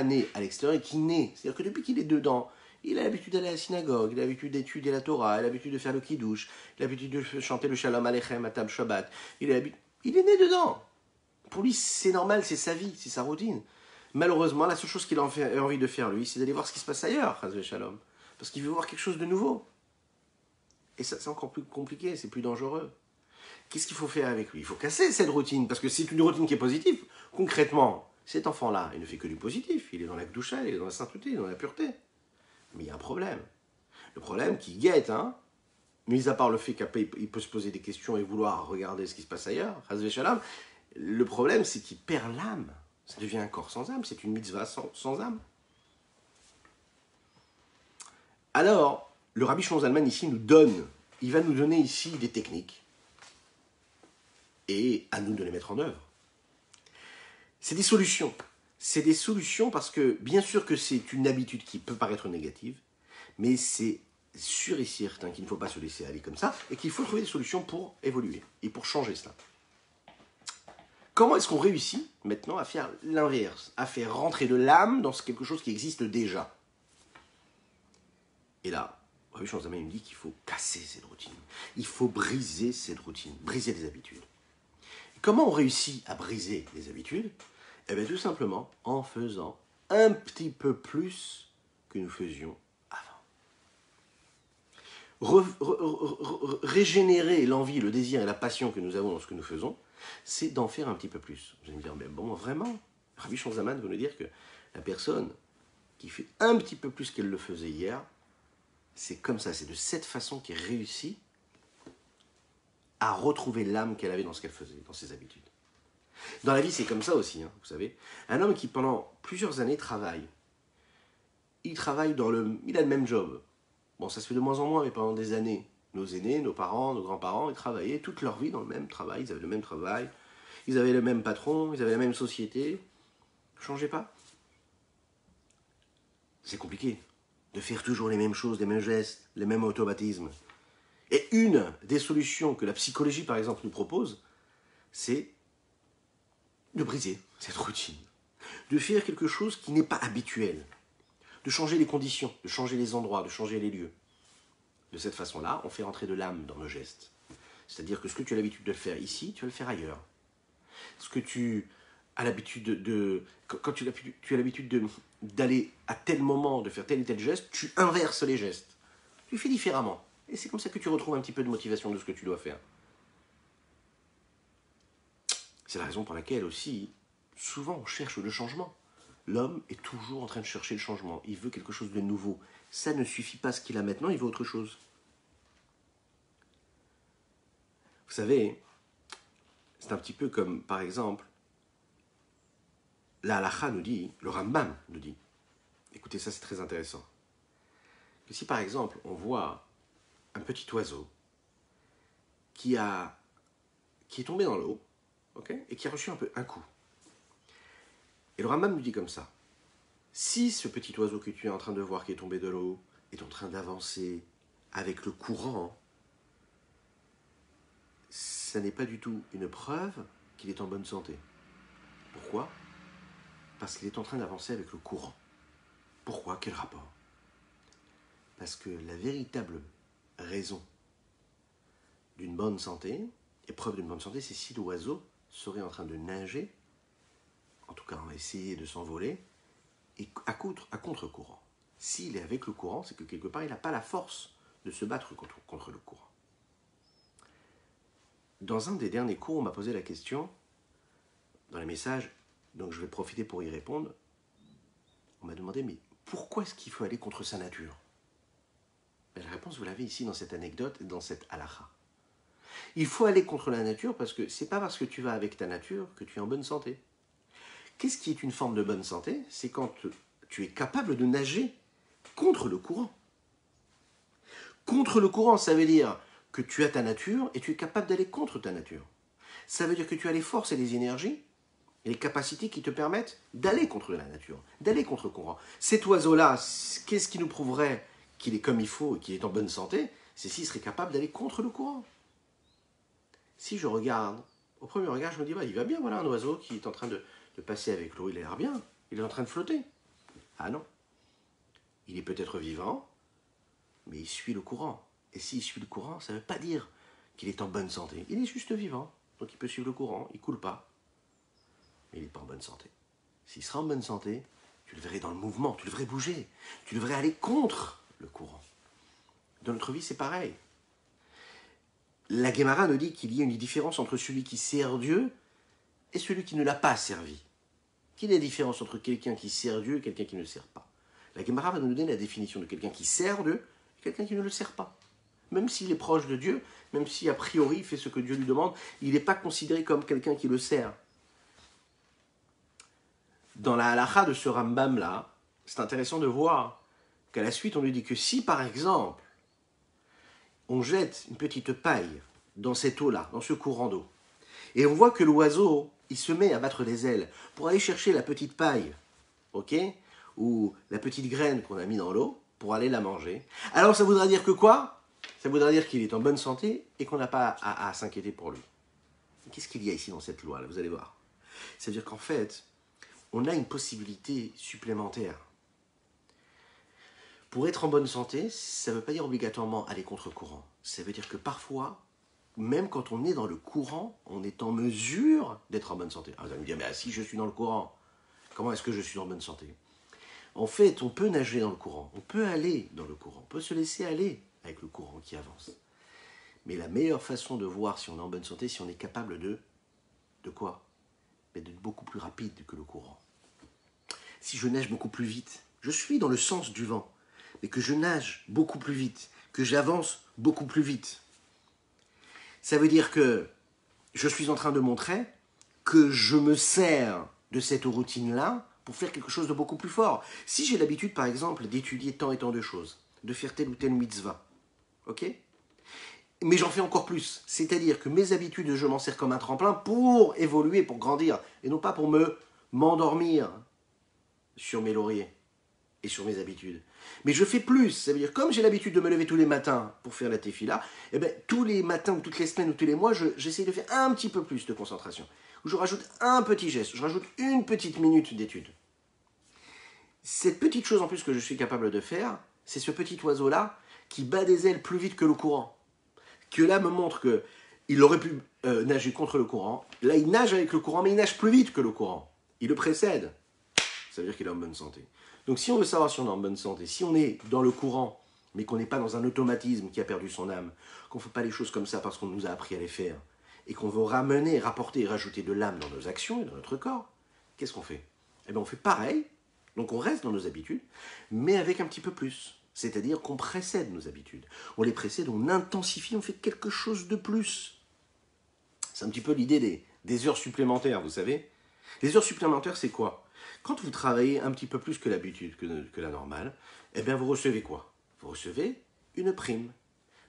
née à l'extérieur et qui naît, c'est-à-dire que depuis qu'il est dedans, il a l'habitude d'aller à la synagogue, il a l'habitude d'étudier la Torah, il a l'habitude de faire le kiddush, il a l'habitude de chanter le Shalom Aleichem à Tab Shabbat. Il est né dedans. Pour lui, c'est normal, c'est sa vie, c'est sa routine. Malheureusement, la seule chose qu'il a envie de faire, lui, c'est d'aller voir ce qui se passe ailleurs, Chas Shalom. Parce qu'il veut voir quelque chose de nouveau. Et ça, c'est encore plus compliqué, c'est plus dangereux. Qu'est-ce qu'il faut faire avec lui? Il faut casser cette routine, parce que c'est une routine qui est positive. Concrètement, cet enfant-là, il ne fait que du positif. Il est dans la Kedusha, il est dans la sainteté, il est dans la pureté. Mais il y a un problème. Le problème qui guette, mis à part le fait qu'il peut se poser des questions et vouloir regarder ce qui se passe ailleurs, Chas Shalom, le problème, c'est qu'il perd l'âme. Ça devient un corps sans âme, c'est une mitzvah sans âme. Alors, le Rabbi Shlomo Zalman ici il va nous donner ici des techniques et à nous de les mettre en œuvre. C'est des solutions. C'est des solutions parce que, bien sûr que c'est une habitude qui peut paraître négative, mais c'est sûr et certain qu'il ne faut pas se laisser aller comme ça et qu'il faut trouver des solutions pour évoluer et pour changer cela. Comment est-ce qu'on réussit maintenant à faire l'inverse, à faire rentrer de l'âme dans quelque chose qui existe déjà? Et là, Rabbi Shlomo Zalman me dit qu'il faut casser cette routine. Il faut briser cette routine, briser les habitudes. Et comment on réussit à briser les habitudes? Eh bien, tout simplement en faisant un petit peu plus que nous faisions avant. Régénérer l'envie, le désir et la passion que nous avons dans ce que nous faisons, c'est d'en faire un petit peu plus. Vous allez me dire, mais bon, vraiment? Rabbi Shlomo Zalman veut nous dire que la personne qui fait un petit peu plus qu'elle le faisait hier, c'est comme ça, c'est de cette façon qu'elle réussit à retrouver l'âme qu'elle avait dans ce qu'elle faisait, dans ses habitudes. Dans la vie, c'est comme ça aussi, vous savez. Un homme qui, pendant plusieurs années, travaille. Il a le même job. Bon, ça se fait de moins en moins, mais pendant des années, nos aînés, nos parents, nos grands-parents, ils travaillaient toute leur vie dans le même travail. Ils avaient le même travail, ils avaient le même patron, ils avaient la même société. Ne changez pas. C'est compliqué de faire toujours les mêmes choses, les mêmes gestes, les mêmes automatismes. Et une des solutions que la psychologie, par exemple, nous propose, c'est de briser cette routine, de faire quelque chose qui n'est pas habituel, de changer les conditions, de changer les endroits, de changer les lieux. De cette façon-là, on fait rentrer de l'âme dans nos gestes. C'est-à-dire que ce que tu as l'habitude de faire ici, tu vas le faire ailleurs. Ce que tu as l'habitude quand tu as l'habitude d'aller à tel moment, de faire tel et tel geste, tu inverses les gestes. Tu fais différemment. Et c'est comme ça que tu retrouves un petit peu de motivation de ce que tu dois faire. C'est la raison pour laquelle aussi, souvent, on cherche le changement. L'homme est toujours en train de chercher le changement. Il veut quelque chose de nouveau. Ça ne suffit pas ce qu'il a maintenant, il veut autre chose. Vous savez, c'est un petit peu comme, par exemple, la halakha nous dit, le Rambam nous dit, écoutez, ça c'est très intéressant, que si par exemple on voit un petit oiseau qui est tombé dans l'eau, okay, et qui a reçu un coup, Et le Rambam nous dit comme ça. Si ce petit oiseau que tu es en train de voir qui est tombé de l'eau est en train d'avancer avec le courant, ça n'est pas du tout une preuve qu'il est en bonne santé. Pourquoi? Parce qu'il est en train d'avancer avec le courant. Pourquoi? Quel rapport? Parce que la véritable raison d'une bonne santé, et preuve d'une bonne santé, c'est si l'oiseau serait en train de nager, en tout cas on va essayer de s'envoler, et à contre-courant. S'il est avec le courant, c'est que quelque part il n'a pas la force de se battre contre le courant. Dans un des derniers cours, on m'a posé la question, dans les messages, donc je vais profiter pour y répondre, on m'a demandé, mais pourquoi est-ce qu'il faut aller contre sa nature? Et la réponse, vous l'avez ici dans cette anecdote et dans cette halakha. Il faut aller contre la nature parce que c'est pas parce que tu vas avec ta nature que tu es en bonne santé. Qu'est-ce qui est une forme de bonne santé? C'est quand tu es capable de nager contre le courant. Contre le courant, ça veut dire que tu as ta nature et tu es capable d'aller contre ta nature. Ça veut dire que tu as les forces et les énergies et les capacités qui te permettent d'aller contre la nature, d'aller contre le courant. Cet oiseau-là, qu'est-ce qui nous prouverait qu'il est comme il faut et qu'il est en bonne santé? C'est s'il serait capable d'aller contre le courant. Si je regarde, au premier regard, je me dis, bah, il va bien, voilà un oiseau qui est en train de passer avec l'eau, il a l'air bien, il est en train de flotter. Ah non, il est peut-être vivant, mais il suit le courant. Et s'il suit le courant, ça ne veut pas dire qu'il est en bonne santé. Il est juste vivant, donc il peut suivre le courant, il ne coule pas. Mais il n'est pas en bonne santé. S'il sera en bonne santé, tu le verrais dans le mouvement, tu le verrais bouger, tu le verrais aller contre le courant. Dans notre vie, c'est pareil. La Guémara nous dit qu'il y a une différence entre celui qui sert Dieu et celui qui ne l'a pas servi. Quelle est la différence entre quelqu'un qui sert Dieu et quelqu'un qui ne le sert pas? La Guémara va nous donner la définition de quelqu'un qui sert Dieu et quelqu'un qui ne le sert pas. Même s'il est proche de Dieu, même si a priori il fait ce que Dieu lui demande, il n'est pas considéré comme quelqu'un qui le sert. Dans la halakha de ce Rambam-là, c'est intéressant de voir qu'à la suite on lui dit que si par exemple on jette une petite paille dans cette eau-là, dans ce courant d'eau, et on voit que l'oiseau, il se met à battre les ailes pour aller chercher la petite paille, ok, ou la petite graine qu'on a mis dans l'eau, pour aller la manger. Alors ça voudra dire que quoi? Ça voudra dire qu'il est en bonne santé et qu'on n'a pas à s'inquiéter pour lui. Qu'est-ce qu'il y a ici dans cette loi-là? Vous allez voir. Ça veut dire qu'en fait, on a une possibilité supplémentaire. Pour être en bonne santé, ça ne veut pas dire obligatoirement aller contre-courant. Ça veut dire que parfois, même quand on est dans le courant, on est en mesure d'être en bonne santé. Alors vous allez me dire, mais si je suis dans le courant, comment est-ce que je suis en bonne santé? En fait, on peut nager dans le courant, on peut aller dans le courant, on peut se laisser aller avec le courant qui avance. Mais la meilleure façon de voir si on est en bonne santé, si on est capable de quoi? D'être beaucoup plus rapide que le courant. Si je nage beaucoup plus vite, je suis dans le sens du vent, mais que je nage beaucoup plus vite, que j'avance beaucoup plus vite. Ça veut dire que je suis en train de montrer que je me sers de cette routine-là pour faire quelque chose de beaucoup plus fort. Si j'ai l'habitude, par exemple, d'étudier tant et tant de choses, de faire telle ou telle mitzvah, ok? Mais j'en fais encore plus. C'est-à-dire que mes habitudes, je m'en sers comme un tremplin pour évoluer, pour grandir, et non pas pour m'endormir sur mes lauriers et sur mes habitudes. Mais je fais plus. Ça veut dire, comme j'ai l'habitude de me lever tous les matins pour faire la tefila, eh bien, tous les matins ou toutes les semaines ou tous les mois, j'essaie de faire un petit peu plus de concentration. Où je rajoute un petit geste, je rajoute une petite minute d'étude. Cette petite chose en plus que je suis capable de faire, c'est ce petit oiseau-là qui bat des ailes plus vite que le courant. Que là me montre qu'il aurait pu nager contre le courant. Là, il nage avec le courant, mais il nage plus vite que le courant. Il le précède. Ça veut dire qu'il est en bonne santé. Donc si on veut savoir si on est en bonne santé, si on est dans le courant, mais qu'on n'est pas dans un automatisme qui a perdu son âme, qu'on ne fait pas les choses comme ça parce qu'on nous a appris à les faire, et qu'on veut ramener, rapporter et rajouter de l'âme dans nos actions et dans notre corps, qu'est-ce qu'on fait? Eh bien on fait pareil, donc on reste dans nos habitudes, mais avec un petit peu plus. C'est-à-dire qu'on précède nos habitudes. On les précède, on intensifie, on fait quelque chose de plus. C'est un petit peu l'idée des heures supplémentaires, vous savez. Les heures supplémentaires, c'est quoi? Quand vous travaillez un petit peu plus que l'habitude, que la normale, eh bien vous recevez quoi? Vous recevez une prime.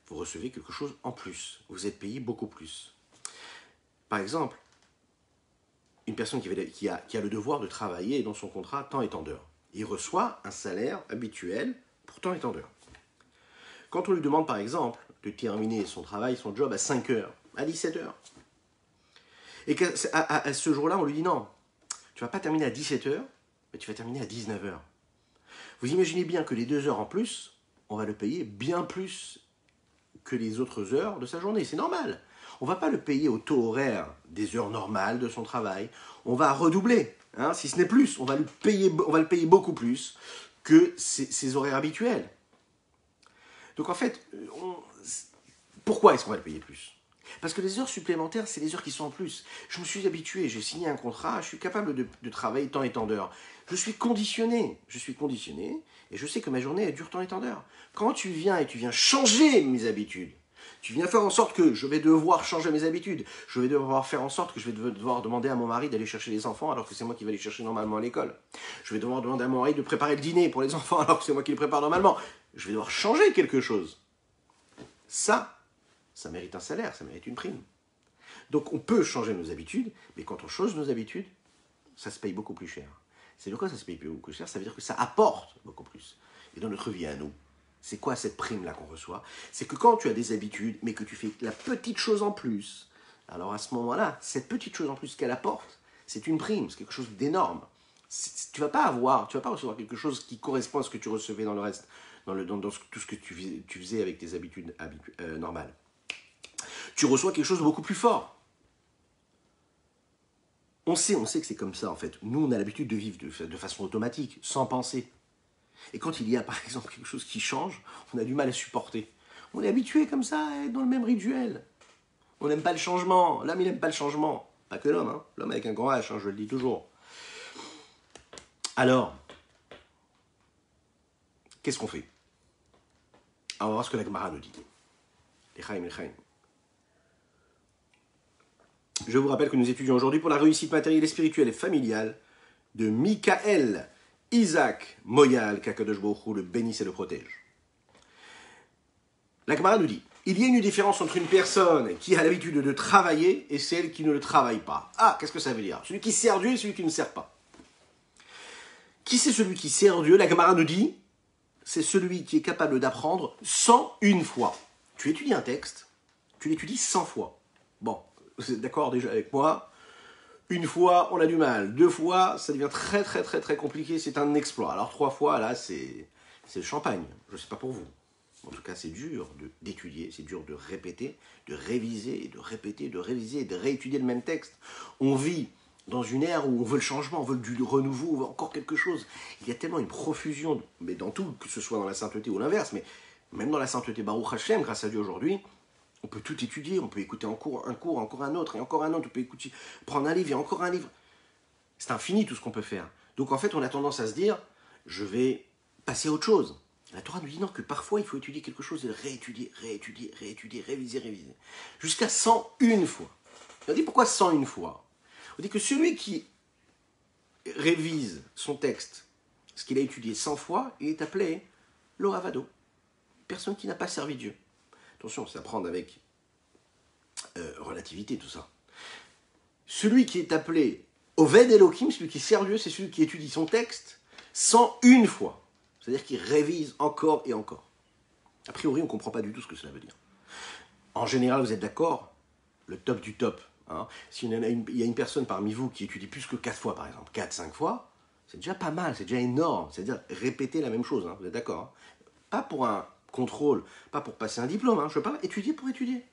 Vous recevez quelque chose en plus. Vous êtes payé beaucoup plus. Par exemple, une personne qui a le devoir de travailler dans son contrat tant et tant d'heures. Il reçoit un salaire habituel pour tant et tant d'heures. Quand on lui demande par exemple de terminer son travail, son job à 5 heures, à 17 heures, et qu'à ce jour-là on lui dit non, tu ne vas pas terminer à 17 heures, mais tu vas terminer à 19 heures. Vous imaginez bien que les 2 heures en plus, on va le payer bien plus que les autres heures de sa journée. C'est normal. On ne va pas le payer au taux horaire des heures normales de son travail. On va redoubler, hein, si ce n'est plus. On va le payer beaucoup plus que ses horaires habituels. Donc en fait, pourquoi est-ce qu'on va le payer plus ? Parce que les heures supplémentaires, c'est les heures qui sont en plus. Je me suis habitué, j'ai signé un contrat, je suis capable de travailler tant et tant d'heures. Je suis conditionné, et je sais que ma journée, elle dure tant et tant d'heures. Quand tu viens changer mes habitudes, tu viens faire en sorte que je vais devoir changer mes habitudes, je vais devoir faire en sorte que je vais devoir demander à mon mari d'aller chercher les enfants alors que c'est moi qui vais les chercher normalement à l'école. Je vais devoir demander à mon mari de préparer le dîner pour les enfants alors que c'est moi qui les prépare normalement. Je vais devoir changer quelque chose. Ça mérite un salaire, ça mérite une prime. Donc on peut changer nos habitudes, mais quand on change nos habitudes, ça se paye beaucoup plus cher. C'est de quoi ça se paye beaucoup plus cher ? Ça veut dire que ça apporte beaucoup plus. Et dans notre vie à nous, c'est quoi cette prime-là qu'on reçoit ? C'est que quand tu as des habitudes, mais que tu fais la petite chose en plus, alors à ce moment-là, cette petite chose en plus qu'elle apporte, c'est une prime, c'est quelque chose d'énorme. Tu vas pas recevoir quelque chose qui correspond à ce que tu recevais dans le reste, dans tout ce que tu faisais avec tes habitudes normales. Tu reçois quelque chose de beaucoup plus fort. On sait que c'est comme ça en fait. Nous, on a l'habitude de vivre de façon automatique, sans penser. Et quand il y a par exemple quelque chose qui change, on a du mal à supporter. On est habitué comme ça à être dans le même rituel. On n'aime pas le changement. L'homme, il n'aime pas le changement. Pas que l'homme, hein. L'homme avec un grand H, hein, je le dis toujours. Alors, qu'est-ce qu'on fait ? Alors, on va voir ce que la Gemara nous dit. L'Echaim. Je vous rappelle que nous étudions aujourd'hui pour la réussite matérielle et spirituelle et familiale de Michael Isaac Moyal, qu'Akadosh Baruch Hu le bénisse et le protège. La Gemara nous dit, il y a une différence entre une personne qui a l'habitude de travailler et celle qui ne le travaille pas. Ah, qu'est-ce que ça veut dire ? Celui qui sert Dieu et celui qui ne sert pas. Qui c'est celui qui sert Dieu ? La Gemara nous dit, c'est celui qui est capable d'apprendre 101 fois. Tu étudies un texte, tu l'étudies 100 fois. Bon, vous êtes d'accord déjà avec moi ? Une fois, on a du mal. 2 fois, ça devient très très très très compliqué, c'est un exploit. Alors 3 fois, là, c'est le champagne. Je ne sais pas pour vous. En tout cas, c'est dur d'étudier, c'est dur de répéter, de réviser, de répéter, de réviser, de réétudier le même texte. On vit dans une ère où on veut le changement, on veut du renouveau, on veut encore quelque chose. Il y a tellement une profusion, mais dans tout, que ce soit dans la sainteté ou l'inverse, mais même dans la sainteté, Baruch Hashem, grâce à Dieu aujourd'hui, on peut tout étudier, on peut écouter un cours, encore un autre, et encore un autre, on peut écouter, prendre un livre et encore un livre. C'est infini tout ce qu'on peut faire. Donc en fait, on a tendance à se dire, je vais passer à autre chose. La Torah nous dit non, que parfois il faut étudier quelque chose et le réétudier, réviser, jusqu'à 101 fois. Et on dit pourquoi 101 fois ? On dit que celui qui révise son texte, ce qu'il a étudié 100 fois, il est appelé l'Oravado, personne qui n'a pas servi Dieu. Attention, c'est à prendre avec relativité tout ça. Celui qui est appelé Oved Elohim, celui qui sert Dieu, c'est celui qui étudie son texte 101 fois. C'est-à-dire qu'il révise encore et encore. A priori, on ne comprend pas du tout ce que cela veut dire. En général, vous êtes d'accord ? Le top du top. Hein. S'il y a une personne parmi vous qui étudie plus que 4 fois, par exemple, 4-5 fois, c'est déjà pas mal, c'est déjà énorme. C'est-à-dire répéter la même chose, hein, vous êtes d'accord ? Hein. Pas pour un contrôle, pas pour passer un diplôme, hein, je veux pas étudier pour étudier.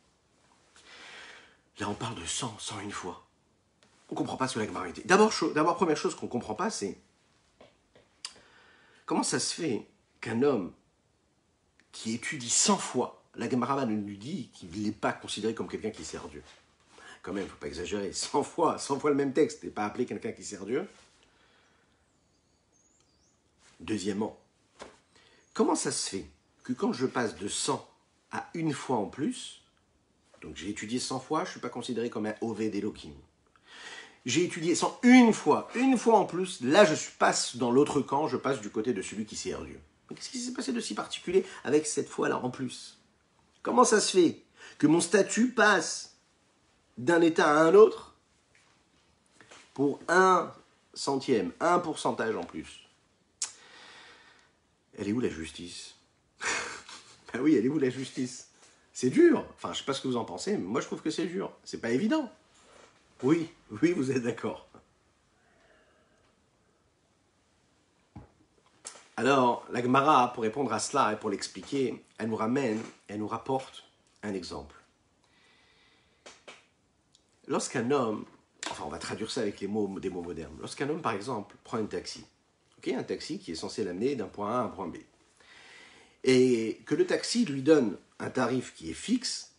Là, on parle de 101 fois. On ne comprend pas ce que la Gemara dit. D'abord, première chose qu'on ne comprend pas, c'est comment ça se fait qu'un homme qui étudie 100 fois, la Gemara nous dit qu'il n'est pas considéré comme quelqu'un qui sert Dieu. Quand même, il ne faut pas exagérer. 100 fois le même texte et pas appelé quelqu'un qui sert Dieu. Deuxièmement, comment ça se fait que quand je passe de 100 à 1 fois en plus, donc j'ai étudié 100 fois, je ne suis pas considéré comme un Oved Elohim. J'ai étudié 101 fois, 1 fois en plus, là je passe dans l'autre camp, je passe du côté de celui qui sert Dieu. Mais qu'est-ce qui s'est passé de si particulier avec cette fois-là en plus ? Comment ça se fait que mon statut passe d'un état à un autre ? pour 1 centième, un pourcentage en plus. Elle est où la justice? Ben oui, elle est où la justice? C'est dur. Enfin, je sais pas ce que vous en pensez, mais moi je trouve que c'est dur. C'est pas évident. Oui, oui, vous êtes d'accord. Alors, la Gemara, pour répondre à cela et pour l'expliquer, elle nous rapporte un exemple. Lorsqu'un homme, enfin on va traduire ça avec des mots modernes, lorsqu'un homme par exemple prend un taxi, un taxi qui est censé l'amener d'un point A à un point B, et que le taxi lui donne un tarif qui est fixe,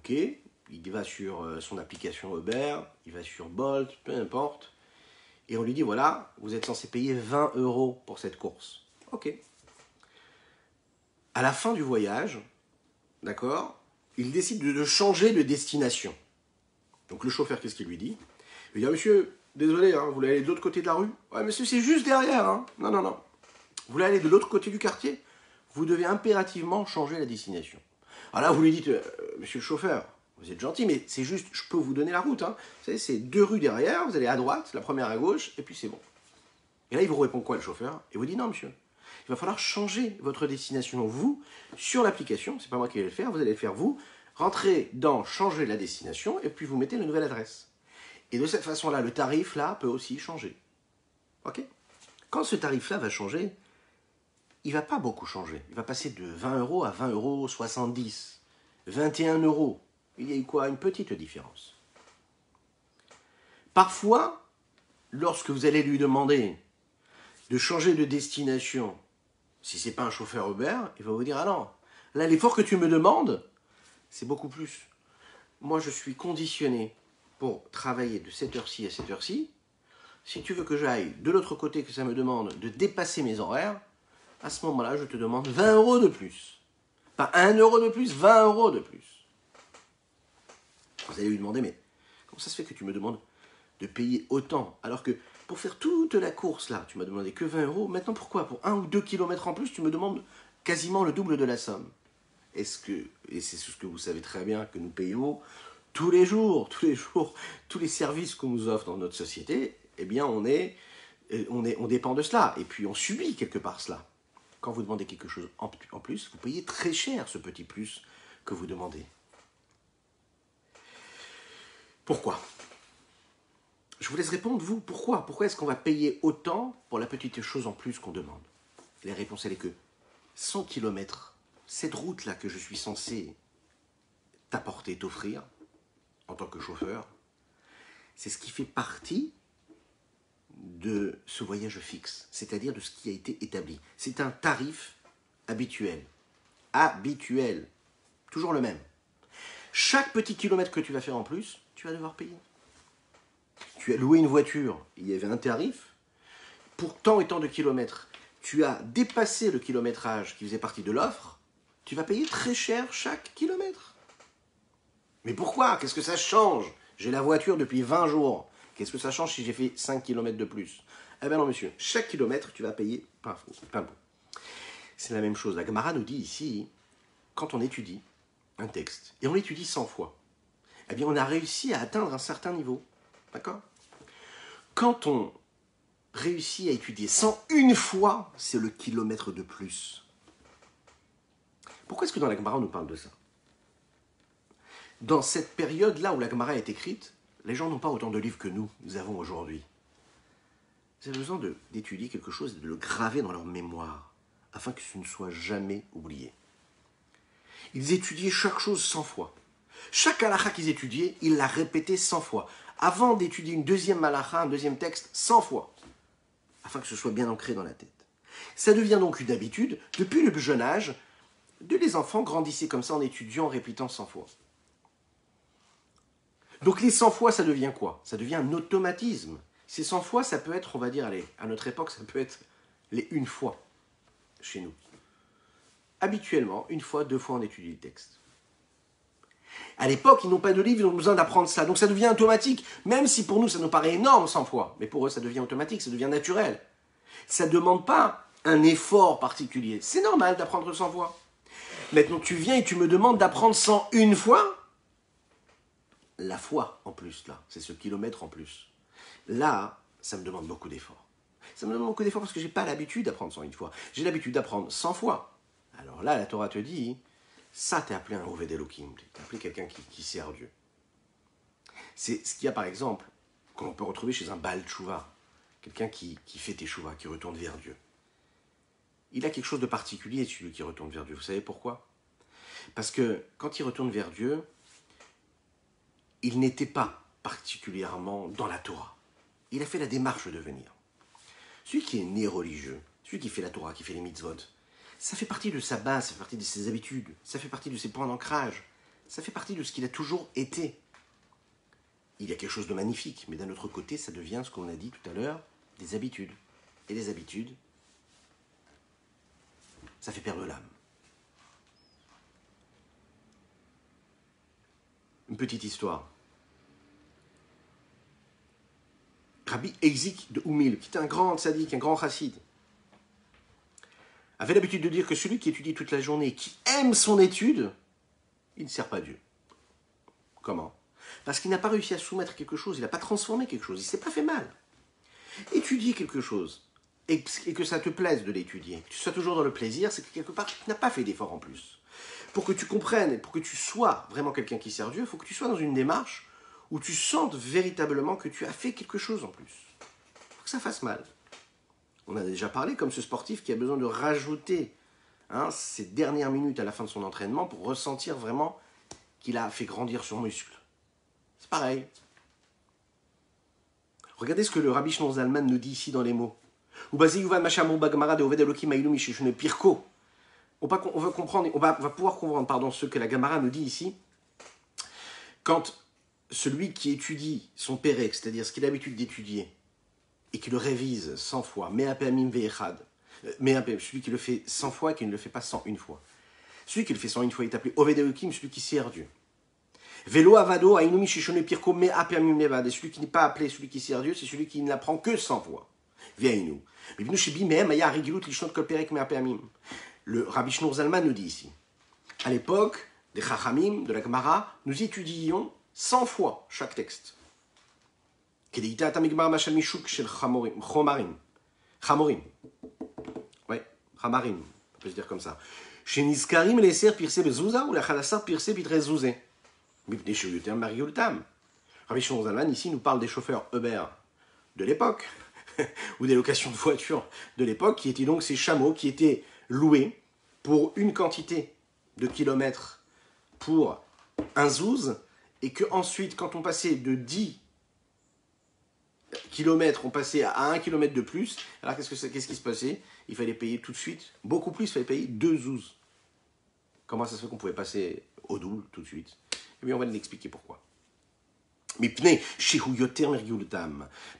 il va sur son application Uber, il va sur Bolt, peu importe, et on lui dit voilà, vous êtes censé payer 20 € pour cette course. Ok. À la fin du voyage, d'accord, il décide de changer de destination. Donc le chauffeur, qu'est-ce qu'il lui dit? Il lui dit ah, monsieur, désolé, vous voulez aller de l'autre côté de la rue? Ouais, monsieur, c'est juste derrière. Non. Vous voulez aller de l'autre côté du quartier? Vous devez impérativement changer la destination. Alors là, vous lui dites, monsieur le chauffeur, vous êtes gentil, mais c'est juste, je peux vous donner la route. Vous savez, c'est 2 rues derrière, vous allez à droite, la première à gauche, et puis c'est bon. Et là, il vous répond quoi, le chauffeur? Il vous dit, non, monsieur, il va falloir changer votre destination, vous, sur l'application, c'est pas moi qui vais le faire, vous allez le faire, vous, rentrez dans changer la destination, et puis vous mettez la nouvelle adresse. Et de cette façon-là, le tarif, là, peut aussi changer. Ok? Quand ce tarif-là va changer, il ne va pas beaucoup changer. Il va passer de 20 € à 20,70 €, 21 €. Il y a eu quoi? Une petite différence. Parfois, lorsque vous allez lui demander de changer de destination, si ce n'est pas un chauffeur Uber, il va vous dire « Ah non, là, l'effort que tu me demandes, c'est beaucoup plus. Moi, je suis conditionné pour travailler de cette heure-ci à cette heure-ci. Si tu veux que j'aille de l'autre côté, que ça me demande de dépasser mes horaires, à ce moment-là, je te demande 20 € de plus. Pas 1 € de plus, 20 € de plus. » Vous allez lui demander, mais comment ça se fait que tu me demandes de payer autant, alors que pour faire toute la course, là, tu m'as demandé que 20 €, maintenant pourquoi? Pour 1 ou 2 kilomètres en plus, tu me demandes quasiment le double de la somme. Et c'est ce que vous savez très bien, que nous payons tous les jours, tous les services qu'on nous offre dans notre société, eh bien on dépend de cela, et puis on subit quelque part cela. Quand vous demandez quelque chose en plus, vous payez très cher ce petit plus que vous demandez. Pourquoi? Je vous laisse répondre, vous, pourquoi? Pourquoi est-ce qu'on va payer autant pour la petite chose en plus qu'on demande? La réponse, elle est que 100 km, cette route-là que je suis censé t'apporter, t'offrir, en tant que chauffeur, c'est ce qui fait partie de ce voyage fixe, c'est-à-dire de ce qui a été établi. C'est un tarif habituel. Habituel. Toujours le même. Chaque petit kilomètre que tu vas faire en plus, tu vas devoir payer. Tu as loué une voiture, il y avait un tarif. Pour tant et tant de kilomètres, tu as dépassé le kilométrage qui faisait partie de l'offre, tu vas payer très cher chaque kilomètre. Mais pourquoi? Qu'est-ce que ça change? J'ai la voiture depuis 20 jours. Qu'est-ce que ça change si j'ai fait 5 km de plus? Eh bien non, monsieur, chaque kilomètre, tu vas payer plein pot. C'est la même chose. La Gemara nous dit ici, quand on étudie un texte, et on l'étudie 100 fois, eh bien on a réussi à atteindre un certain niveau. D'accord? Quand on réussit à étudier 101 fois, c'est le kilomètre de plus. Pourquoi est-ce que dans la Gemara on nous parle de ça? Dans cette période-là où la Gemara est écrite, les gens n'ont pas autant de livres que nous avons aujourd'hui. Ils ont besoin d'étudier quelque chose et de le graver dans leur mémoire, afin que ce ne soit jamais oublié. Ils étudiaient chaque chose 100 fois. Chaque halakha qu'ils étudiaient, ils la répétaient 100 fois. Avant d'étudier une deuxième halakha, un deuxième texte, 100 fois, afin que ce soit bien ancré dans la tête. Ça devient donc une habitude, depuis le jeune âge, les enfants grandissaient comme ça en étudiant, en répétant 100 fois. Donc les 100 fois, ça devient quoi? Ça devient un automatisme. Ces 100 fois, ça peut être, on va dire, allez, à notre époque, ça peut être les une fois chez nous. Habituellement, une fois, 2 fois, on étudie le texte. À l'époque, ils n'ont pas de livre, ils ont besoin d'apprendre ça. Donc ça devient automatique, même si pour nous, ça nous paraît énorme 100 fois. Mais pour eux, ça devient automatique, ça devient naturel. Ça ne demande pas un effort particulier. C'est normal d'apprendre 100 fois. Maintenant, tu viens et tu me demandes d'apprendre 101 fois. La fois en plus, là, c'est ce kilomètre en plus. Là, ça me demande beaucoup d'efforts. Ça me demande beaucoup d'efforts parce que je n'ai pas l'habitude d'apprendre 101 fois. J'ai l'habitude d'apprendre 100 fois. Alors là, la Torah te dit, ça t'es appelé un Oved Elohim, t'es appelé quelqu'un qui sert Dieu. C'est ce qu'il y a par exemple, qu'on peut retrouver chez un Baal Tshuva, quelqu'un qui fait teshuva, qui retourne vers Dieu. Il a quelque chose de particulier, celui qui retourne vers Dieu. Vous savez pourquoi? Parce que quand il retourne vers Dieu, il n'était pas particulièrement dans la Torah. Il a fait la démarche de venir. Celui qui est né religieux, celui qui fait la Torah, qui fait les mitzvot, ça fait partie de sa base, ça fait partie de ses habitudes, ça fait partie de ses points d'ancrage, ça fait partie de ce qu'il a toujours été. Il y a quelque chose de magnifique, mais d'un autre côté, ça devient ce qu'on a dit tout à l'heure, des habitudes. Et les habitudes, ça fait perdre l'âme. Une petite histoire. Rabbi Eizik de Oumil, qui était un grand tzaddik, un grand chassid, avait l'habitude de dire que celui qui étudie toute la journée, qui aime son étude, il ne sert pas Dieu. Comment? Parce qu'il n'a pas réussi à soumettre quelque chose, il n'a pas transformé quelque chose, il ne s'est pas fait mal. Étudier quelque chose, et que ça te plaise de l'étudier, que tu sois toujours dans le plaisir, c'est que quelque part, tu n'as pas fait d'effort en plus. Pour que tu comprennes, et pour que tu sois vraiment quelqu'un qui sert Dieu, il faut que tu sois dans une démarche où tu sentes véritablement que tu as fait quelque chose en plus. Il faut que ça fasse mal. On a déjà parlé comme ce sportif qui a besoin de rajouter ces dernières minutes à la fin de son entraînement pour ressentir vraiment qu'il a fait grandir son muscle. C'est pareil. Regardez ce que le Rabbi Shlomo Zalman nous dit ici dans les mots. On va pouvoir comprendre ce que la Gemara nous dit ici. Quand celui qui étudie son pérec, c'est-à-dire ce qu'il a l'habitude d'étudier, et qui le révise 100 fois, celui qui le fait 100 fois et qui ne le fait pas 101 fois. Celui qui le fait 101 fois est appelé Oved Elohim, celui qui sert Dieu. Velo avado ainumi shishone pirko me apamim levad. Et celui qui n'est pas appelé celui qui sert Dieu, c'est celui qui ne l'apprend que 100 fois. Viainu. Le Rabbi Shlomo Zalman nous dit ici, à l'époque des Chachamim, de la Gemara, nous étudions 100 fois chaque texte. Chamorim. Ouais, Chamarim, on peut se dire comme ça. Chez Niskarim, les serres pircés bezouza ou la chalassar pircés pitre zouzé. Rabbi Shlomo Zalman ici nous parle des chauffeurs Uber de l'époque, ou des locations de voitures de l'époque, qui étaient donc ces chameaux qui étaient loués pour une quantité de kilomètres pour un zouz, et que ensuite, quand on passait de 10 kilomètres, on passait à 1 kilomètre de plus, alors qu'est-ce qui se passait? Il fallait payer tout de suite, beaucoup plus, il fallait payer 2 zouz. Comment ça se fait qu'on pouvait passer au double tout de suite? Eh bien, on va l'expliquer pourquoi.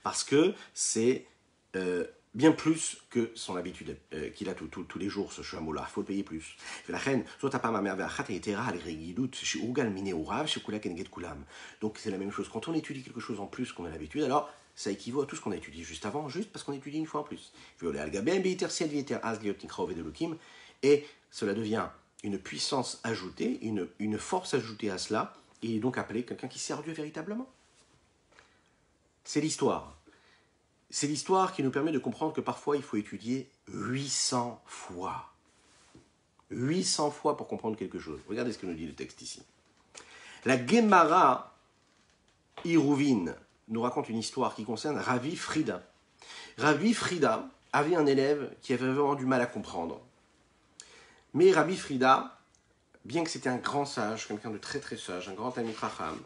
Parce que c'est bien plus que son habitude qu'il a tous les jours, ce chameau-là. Il faut le payer plus. Donc c'est la même chose. Quand on étudie quelque chose en plus qu'on a l'habitude, alors ça équivaut à tout ce qu'on a étudié juste avant, juste parce qu'on étudie une fois en plus. Et cela devient une puissance ajoutée, une force ajoutée à cela. Et il est donc appelé quelqu'un qui sert Dieu véritablement. C'est l'histoire. C'est l'histoire qui nous permet de comprendre que parfois il faut étudier 800 fois. 800 fois pour comprendre quelque chose. Regardez ce que nous dit le texte ici. La Gemara Iruvin nous raconte une histoire qui concerne Ravi Frida. Ravi Frida avait un élève qui avait vraiment du mal à comprendre. Mais Ravi Frida, bien que c'était un grand sage, quelqu'un de très très sage, un grand Talmid Chacham,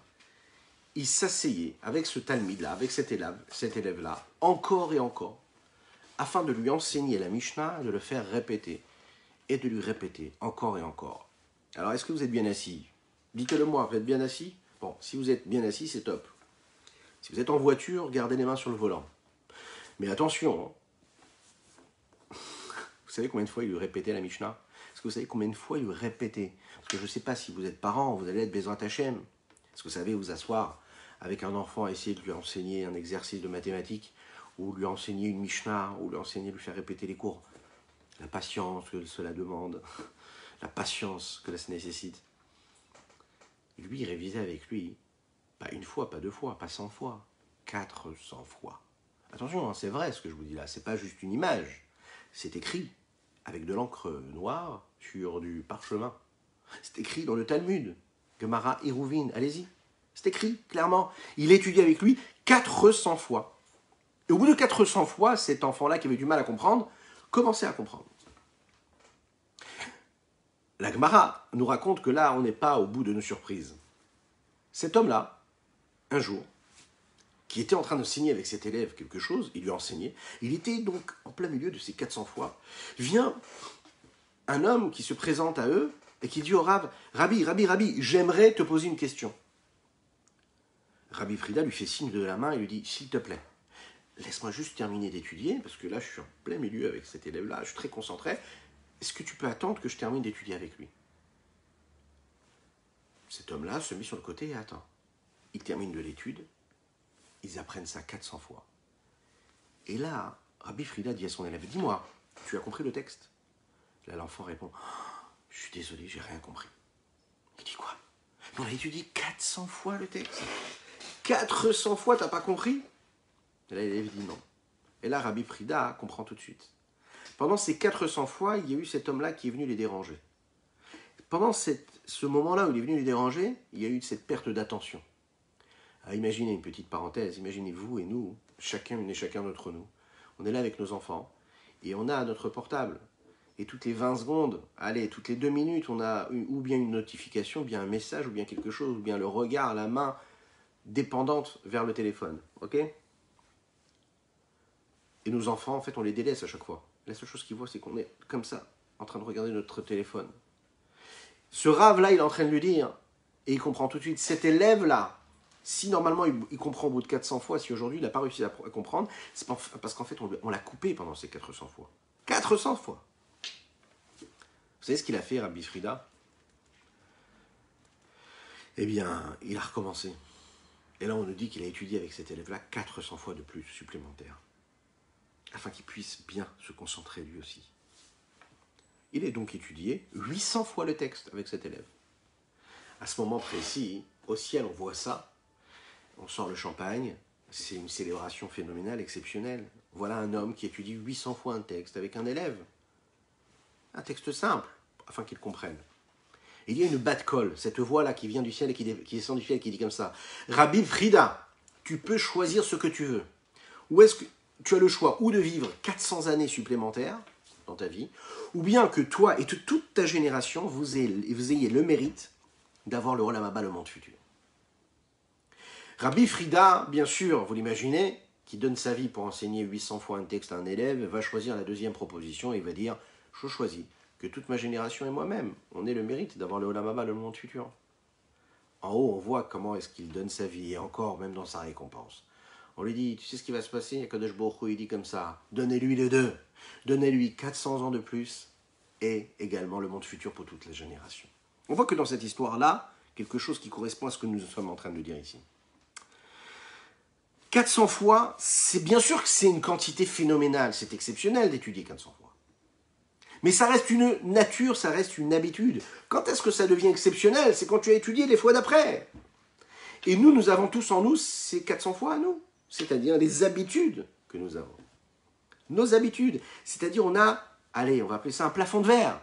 il s'asseyait avec ce Talmid-là, avec cet élève-là, encore et encore, afin de lui enseigner la Mishnah, de le faire répéter, et de lui répéter encore et encore. Alors, est-ce que vous êtes bien assis? Dites-le moi, vous êtes bien assis? Bon, si vous êtes bien assis, c'est top. Si vous êtes en voiture, gardez les mains sur le volant. Mais attention, vous savez combien de fois il lui répétait la Mishnah? Est-ce que vous savez combien de fois il lui répétait? Parce que je ne sais pas si vous êtes parent, vous allez être Bezrat Hashem. Est-ce que vous savez vous asseoir avec un enfant, essayer de lui enseigner un exercice de mathématiques, ou lui enseigner une Mishnah, ou lui faire répéter les cours? La patience que cela demande, la patience que cela nécessite. Lui, il révisait avec lui, pas une fois, pas deux fois, pas 100 fois, 400 fois. Attention, hein, c'est vrai ce que je vous dis là, c'est pas juste une image. C'est écrit avec de l'encre noire sur du parchemin. C'est écrit dans le Talmud, Gemara Eruvin, allez-y. C'est écrit, clairement. Il étudie avec lui 400 fois. Et au bout de 400 fois, cet enfant-là qui avait du mal à comprendre, commençait à comprendre. La Gemara nous raconte que là, on n'est pas au bout de nos surprises. Cet homme-là, un jour, qui était en train d'enseigner avec cet élève quelque chose, il lui a enseigné, il était donc en plein milieu de ces 400 fois, vient un homme qui se présente à eux et qui dit au Rav, Rabbi, j'aimerais te poser une question. Rabbi Frida lui fait signe de la main et lui dit, s'il te plaît, laisse-moi juste terminer d'étudier, parce que là, je suis en plein milieu avec cet élève-là, je suis très concentré. Est-ce que tu peux attendre que je termine d'étudier avec lui? Cet homme-là se met sur le côté et attend. Il termine de l'étude, ils apprennent ça 400 fois. Et là, Rabbi Frida dit à son élève, dis-moi, tu as compris le texte? Là, l'enfant répond, oh, je suis désolé, j'ai rien compris. Il dit quoi? On a étudié 400 fois le texte. 400 fois, t'as pas compris? Et là, l'élève dit non. Et là, Rabbi Frida comprend tout de suite. Pendant ces 400 fois, il y a eu cet homme-là qui est venu les déranger. Pendant ce moment-là où il est venu les déranger, il y a eu cette perte d'attention. Alors, imaginez une petite parenthèse, imaginez vous et nous, chacun et chacun d'entre nous. On est là avec nos enfants et on a notre portable. Et toutes les 20 secondes, allez, toutes les 2 minutes, on a ou bien une notification, ou bien un message, ou bien quelque chose, ou bien le regard, la main dépendante vers le téléphone. Ok? Et nos enfants, en fait, on les délaisse à chaque fois. La seule chose qu'ils voient, c'est qu'on est comme ça, en train de regarder notre téléphone. Ce rave-là, il est en train de lui dire, et il comprend tout de suite, cet élève-là, si normalement il comprend au bout de 400 fois, si aujourd'hui il n'a pas réussi à comprendre, c'est parce qu'en fait on l'a coupé pendant ces 400 fois. 400 fois! Vous savez ce qu'il a fait, Rabbi Frida? Eh bien, il a recommencé. Et là, on nous dit qu'il a étudié avec cet élève-là 400 fois de plus supplémentaires, afin qu'il puisse bien se concentrer lui aussi. Il a donc étudié 800 fois le texte avec cet élève. À ce moment précis, au ciel, on voit ça, on sort le champagne, c'est une célébration phénoménale, exceptionnelle. Voilà un homme qui étudie 800 fois un texte avec un élève. Un texte simple, afin qu'il comprenne. Il y a une bat-colle, cette voix-là qui vient du ciel et qui descend du ciel et qui dit comme ça, Rabbi Frida, tu peux choisir ce que tu veux. Ou est-ce que tu as le choix ou de vivre 400 années supplémentaires dans ta vie, ou bien que toi et toute ta génération, vous ayez le mérite d'avoir le Olam Haba, le monde futur. Rabbi Frida, bien sûr, vous l'imaginez, qui donne sa vie pour enseigner 800 fois un texte à un élève, va choisir la deuxième proposition et va dire, je choisis que toute ma génération et moi-même, on ait le mérite d'avoir le Olam Haba, le monde futur. En haut, on voit comment est-ce qu'il donne sa vie, et encore, même dans sa récompense. On lui dit, tu sais ce qui va se passer? Kadosh Baruch Hu, il dit comme ça, donnez-lui les deux. Donnez-lui 400 ans de plus, et également le monde futur pour toute la génération. On voit que dans cette histoire-là, quelque chose qui correspond à ce que nous sommes en train de dire ici. 400 fois, c'est bien sûr que c'est une quantité phénoménale, c'est exceptionnel d'étudier 400 fois. Mais ça reste une nature, ça reste une habitude. Quand est-ce que ça devient exceptionnel? C'est quand tu as étudié les fois d'après. Et nous avons tous en nous ces 400 fois à nous. C'est-à-dire les habitudes que nous avons. Nos habitudes. C'est-à-dire on a, allez, on va appeler ça un plafond de verre,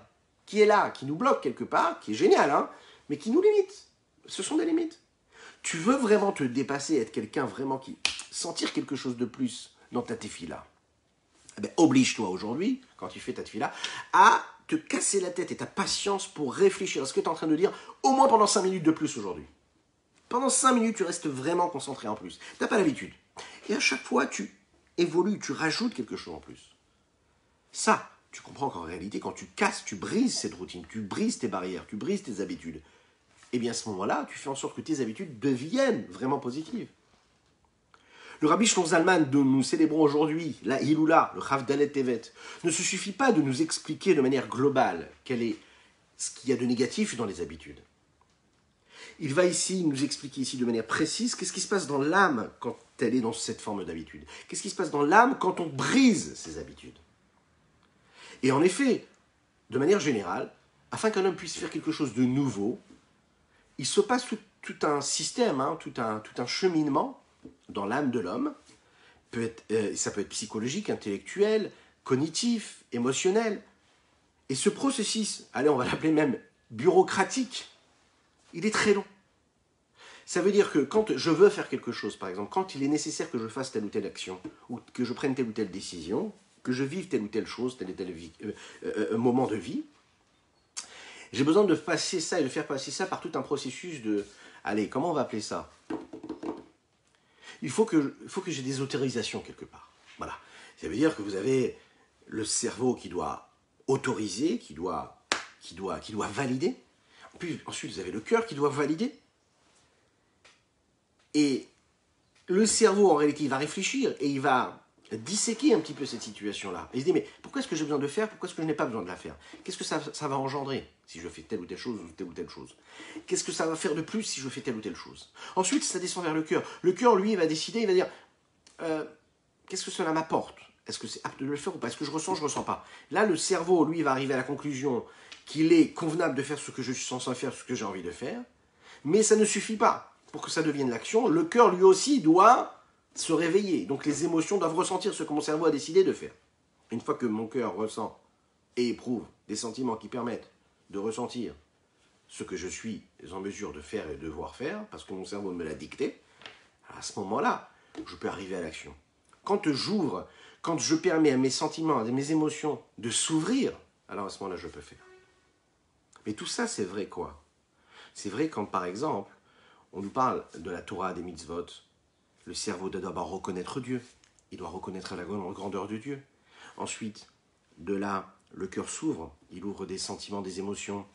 qui est là, qui nous bloque quelque part, qui est génial, hein, mais qui nous limite. Ce sont des limites. Tu veux vraiment te dépasser, être quelqu'un vraiment qui... sentir quelque chose de plus dans ta tefila. Eh bien, oblige-toi aujourd'hui, quand tu fais ta tefila, à te casser la tête et ta patience pour réfléchir à ce que tu es en train de dire, au moins pendant 5 minutes de plus aujourd'hui. Pendant 5 minutes, tu restes vraiment concentré en plus. Tu n'as pas l'habitude. Et à chaque fois, tu évolues, tu rajoutes quelque chose en plus. Ça, tu comprends qu'en réalité, quand tu casses, tu brises cette routine, tu brises tes barrières, tu brises tes habitudes. Et bien à ce moment-là, tu fais en sorte que tes habitudes deviennent vraiment positives. Le Rabbi Shlomo Zalman, dont nous célébrons aujourd'hui, la Hiloula, le Chav Dalet Tevet, ne se suffit pas de nous expliquer de manière globale quel est ce qu'il y a de négatif dans les habitudes. Il va ici nous expliquer ici de manière précise qu'est-ce qui se passe dans l'âme quand elle est dans cette forme d'habitude. Qu'est-ce qui se passe dans l'âme quand on brise ces habitudes. Et en effet, de manière générale, afin qu'un homme puisse faire quelque chose de nouveau, il se passe tout un système, tout un cheminement dans l'âme de l'homme, ça peut être psychologique, intellectuel, cognitif, émotionnel. Et ce processus, allez, on va l'appeler même bureaucratique, il est très long. Ça veut dire que quand je veux faire quelque chose, par exemple, quand il est nécessaire que je fasse telle ou telle action, ou que je prenne telle ou telle décision, que je vive telle ou telle chose, tel ou tel moment de vie, j'ai besoin de passer ça et de faire passer ça par tout un processus de... Allez, comment on va appeler ça? Il faut que j'ai des autorisations quelque part. Voilà. Ça veut dire que vous avez le cerveau qui doit autoriser, qui doit valider. Puis ensuite, vous avez le cœur qui doit valider. Et le cerveau, en réalité, il va réfléchir et il va disséquer un petit peu cette situation-là. Et il se dit, mais pourquoi est-ce que j'ai besoin de le faire? Pourquoi est-ce que je n'ai pas besoin de la faire? Qu'est-ce que ça va engendrer si je fais telle ou telle chose ou telle ou telle chose? Qu'est-ce que ça va faire de plus si je fais telle ou telle chose? Ensuite, ça descend vers le cœur. Le cœur, lui, il va décider, il va dire, qu'est-ce que cela m'apporte? Est-ce que c'est apte de le faire ou pas? Est-ce que je ressens pas? Là, le cerveau, lui, va arriver à la conclusion qu'il est convenable de faire ce que je suis censé faire, ce que j'ai envie de faire. Mais ça ne suffit pas pour que ça devienne l'action. Le cœur, lui aussi, doit se réveiller. Donc les émotions doivent ressentir ce que mon cerveau a décidé de faire. Une fois que mon cœur ressent et éprouve des sentiments qui permettent de ressentir ce que je suis en mesure de faire et de devoir faire, parce que mon cerveau me l'a dicté, à ce moment-là, je peux arriver à l'action. Quand j'ouvre, quand je permets à mes sentiments, à mes émotions de s'ouvrir, alors à ce moment-là, je peux faire. Mais tout ça, c'est vrai quoi? C'est vrai quand, par exemple, on nous parle de la Torah, des mitzvot. Le cerveau doit d'abord reconnaître Dieu. Il doit reconnaître la grandeur de Dieu. Ensuite, de là, le cœur s'ouvre. Il ouvre des sentiments, des émotions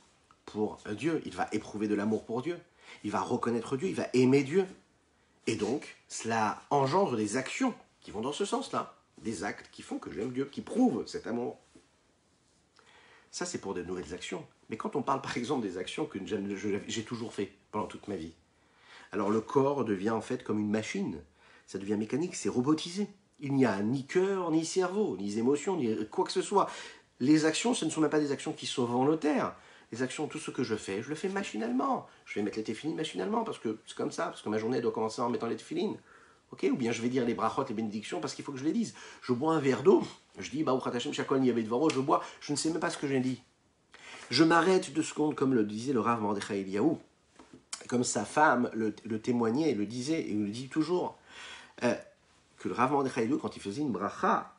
pour Dieu. Il va éprouver de l'amour pour Dieu. Il va reconnaître Dieu. Il va aimer Dieu. Et donc, cela engendre des actions qui vont dans ce sens-là. Des actes qui font que j'aime Dieu, qui prouvent cet amour. Ça, c'est pour de nouvelles actions. Mais quand on parle, par exemple, des actions que j'ai toujours fait pendant toute ma vie, alors le corps devient en fait comme une machine. Ça devient mécanique, c'est robotisé. Il n'y a ni cœur, ni cerveau, ni émotions, ni quoi que ce soit. Les actions, ce ne sont même pas des actions qui sont volontaires. Les actions, tout ce que je le fais machinalement. Je vais mettre les téphilines machinalement, parce que c'est comme ça, parce que ma journée doit commencer en mettant les téphilines. Okay? Ou bien je vais dire les brachot, les bénédictions, parce qu'il faut que je les dise. Je bois un verre d'eau, je dis, Baruch Hashem Shakol Niyaveh Dvaro, je bois, je ne sais même pas ce que j'ai dit. Je m'arrête 2 secondes, comme le disait le Rav Mordechai Eliyahu, comme sa femme le témoignait, le disait, et le dit toujours, que le Rav Mordechai Eliyahu, quand il faisait une bracha,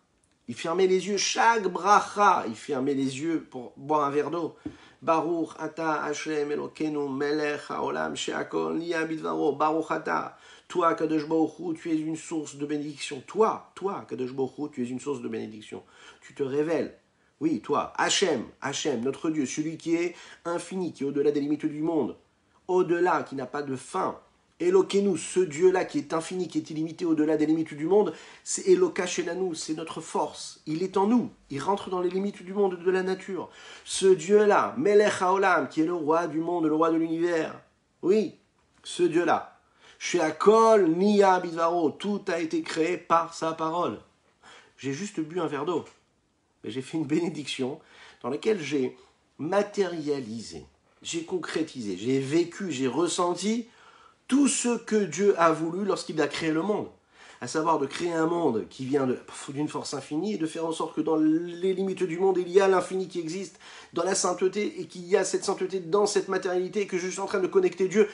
il fermait les yeux, chaque bracha, il fermait les yeux pour boire un verre d'eau. Baruch ata Hashem Elokeinu melech haolam she'akol niyeh bidvaro. Baruch ata. Toi, Kadosh Baruch Hu, tu es une source de bénédiction. Toi, Kadosh Baruch Hu, tu es une source de bénédiction. Tu te révèles. Oui, toi, Hachem, notre Dieu, celui qui est infini, qui est au-delà des limites du monde, au-delà, qui n'a pas de fin. Elokeinu, ce Dieu-là qui est infini, qui est illimité au-delà des limites du monde, c'est Eloka Shelanu, c'est notre force. Il est en nous, il rentre dans les limites du monde, de la nature. Ce Dieu-là, Melech HaOlam, qui est le roi du monde, le roi de l'univers. Oui, ce Dieu-là. She'akol Niyeh Bidvaro, tout a été créé par sa parole. J'ai juste bu un verre d'eau. Mais j'ai fait une bénédiction dans laquelle j'ai matérialisé, j'ai concrétisé, j'ai vécu, j'ai ressenti tout ce que Dieu a voulu lorsqu'il a créé le monde. À savoir de créer un monde qui vient d'une force infinie et de faire en sorte que dans les limites du monde, il y a l'infini qui existe, dans la sainteté, et qu'il y a cette sainteté dans cette matérialité, et que je suis en train de connecter Dieu.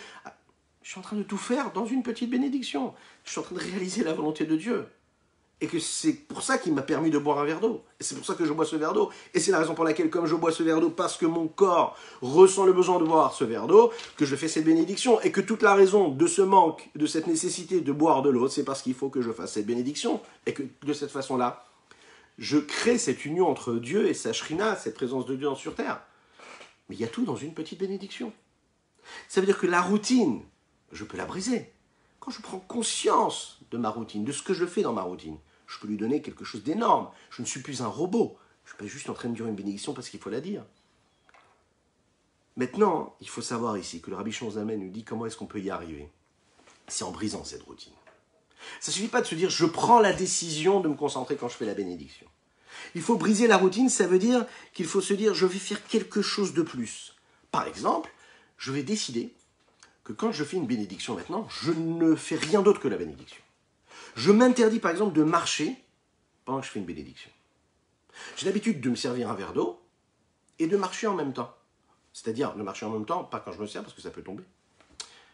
Je suis en train de tout faire dans une petite bénédiction. Je suis en train de réaliser la volonté de Dieu. Et que c'est pour ça qu'il m'a permis de boire un verre d'eau. Et c'est pour ça que je bois ce verre d'eau. Et c'est la raison pour laquelle, comme je bois ce verre d'eau, parce que mon corps ressent le besoin de boire ce verre d'eau, que je fais cette bénédiction. Et que toute la raison de ce manque, de cette nécessité de boire de l'eau, c'est parce qu'il faut que je fasse cette bénédiction. Et que de cette façon-là, je crée cette union entre Dieu et sa shrina, cette présence de Dieu sur terre. Mais il y a tout dans une petite bénédiction. Ça veut dire que la routine, je peux la briser. Quand je prends conscience de ma routine, de ce que je fais dans ma routine, je peux lui donner quelque chose d'énorme. Je ne suis plus un robot. Je ne suis pas juste en train de dire une bénédiction parce qu'il faut la dire. Maintenant, il faut savoir ici que le Rabbi Shimon Zalman nous dit comment est-ce qu'on peut y arriver. C'est en brisant cette routine. Ça ne suffit pas de se dire je prends la décision de me concentrer quand je fais la bénédiction. Il faut briser la routine, ça veut dire qu'il faut se dire je vais faire quelque chose de plus. Par exemple, je vais décider que quand je fais une bénédiction maintenant, je ne fais rien d'autre que la bénédiction. Je m'interdis par exemple de marcher pendant que je fais une bénédiction. J'ai l'habitude de me servir un verre d'eau et de marcher en même temps. C'est-à-dire de marcher en même temps, pas quand je me sers parce que ça peut tomber.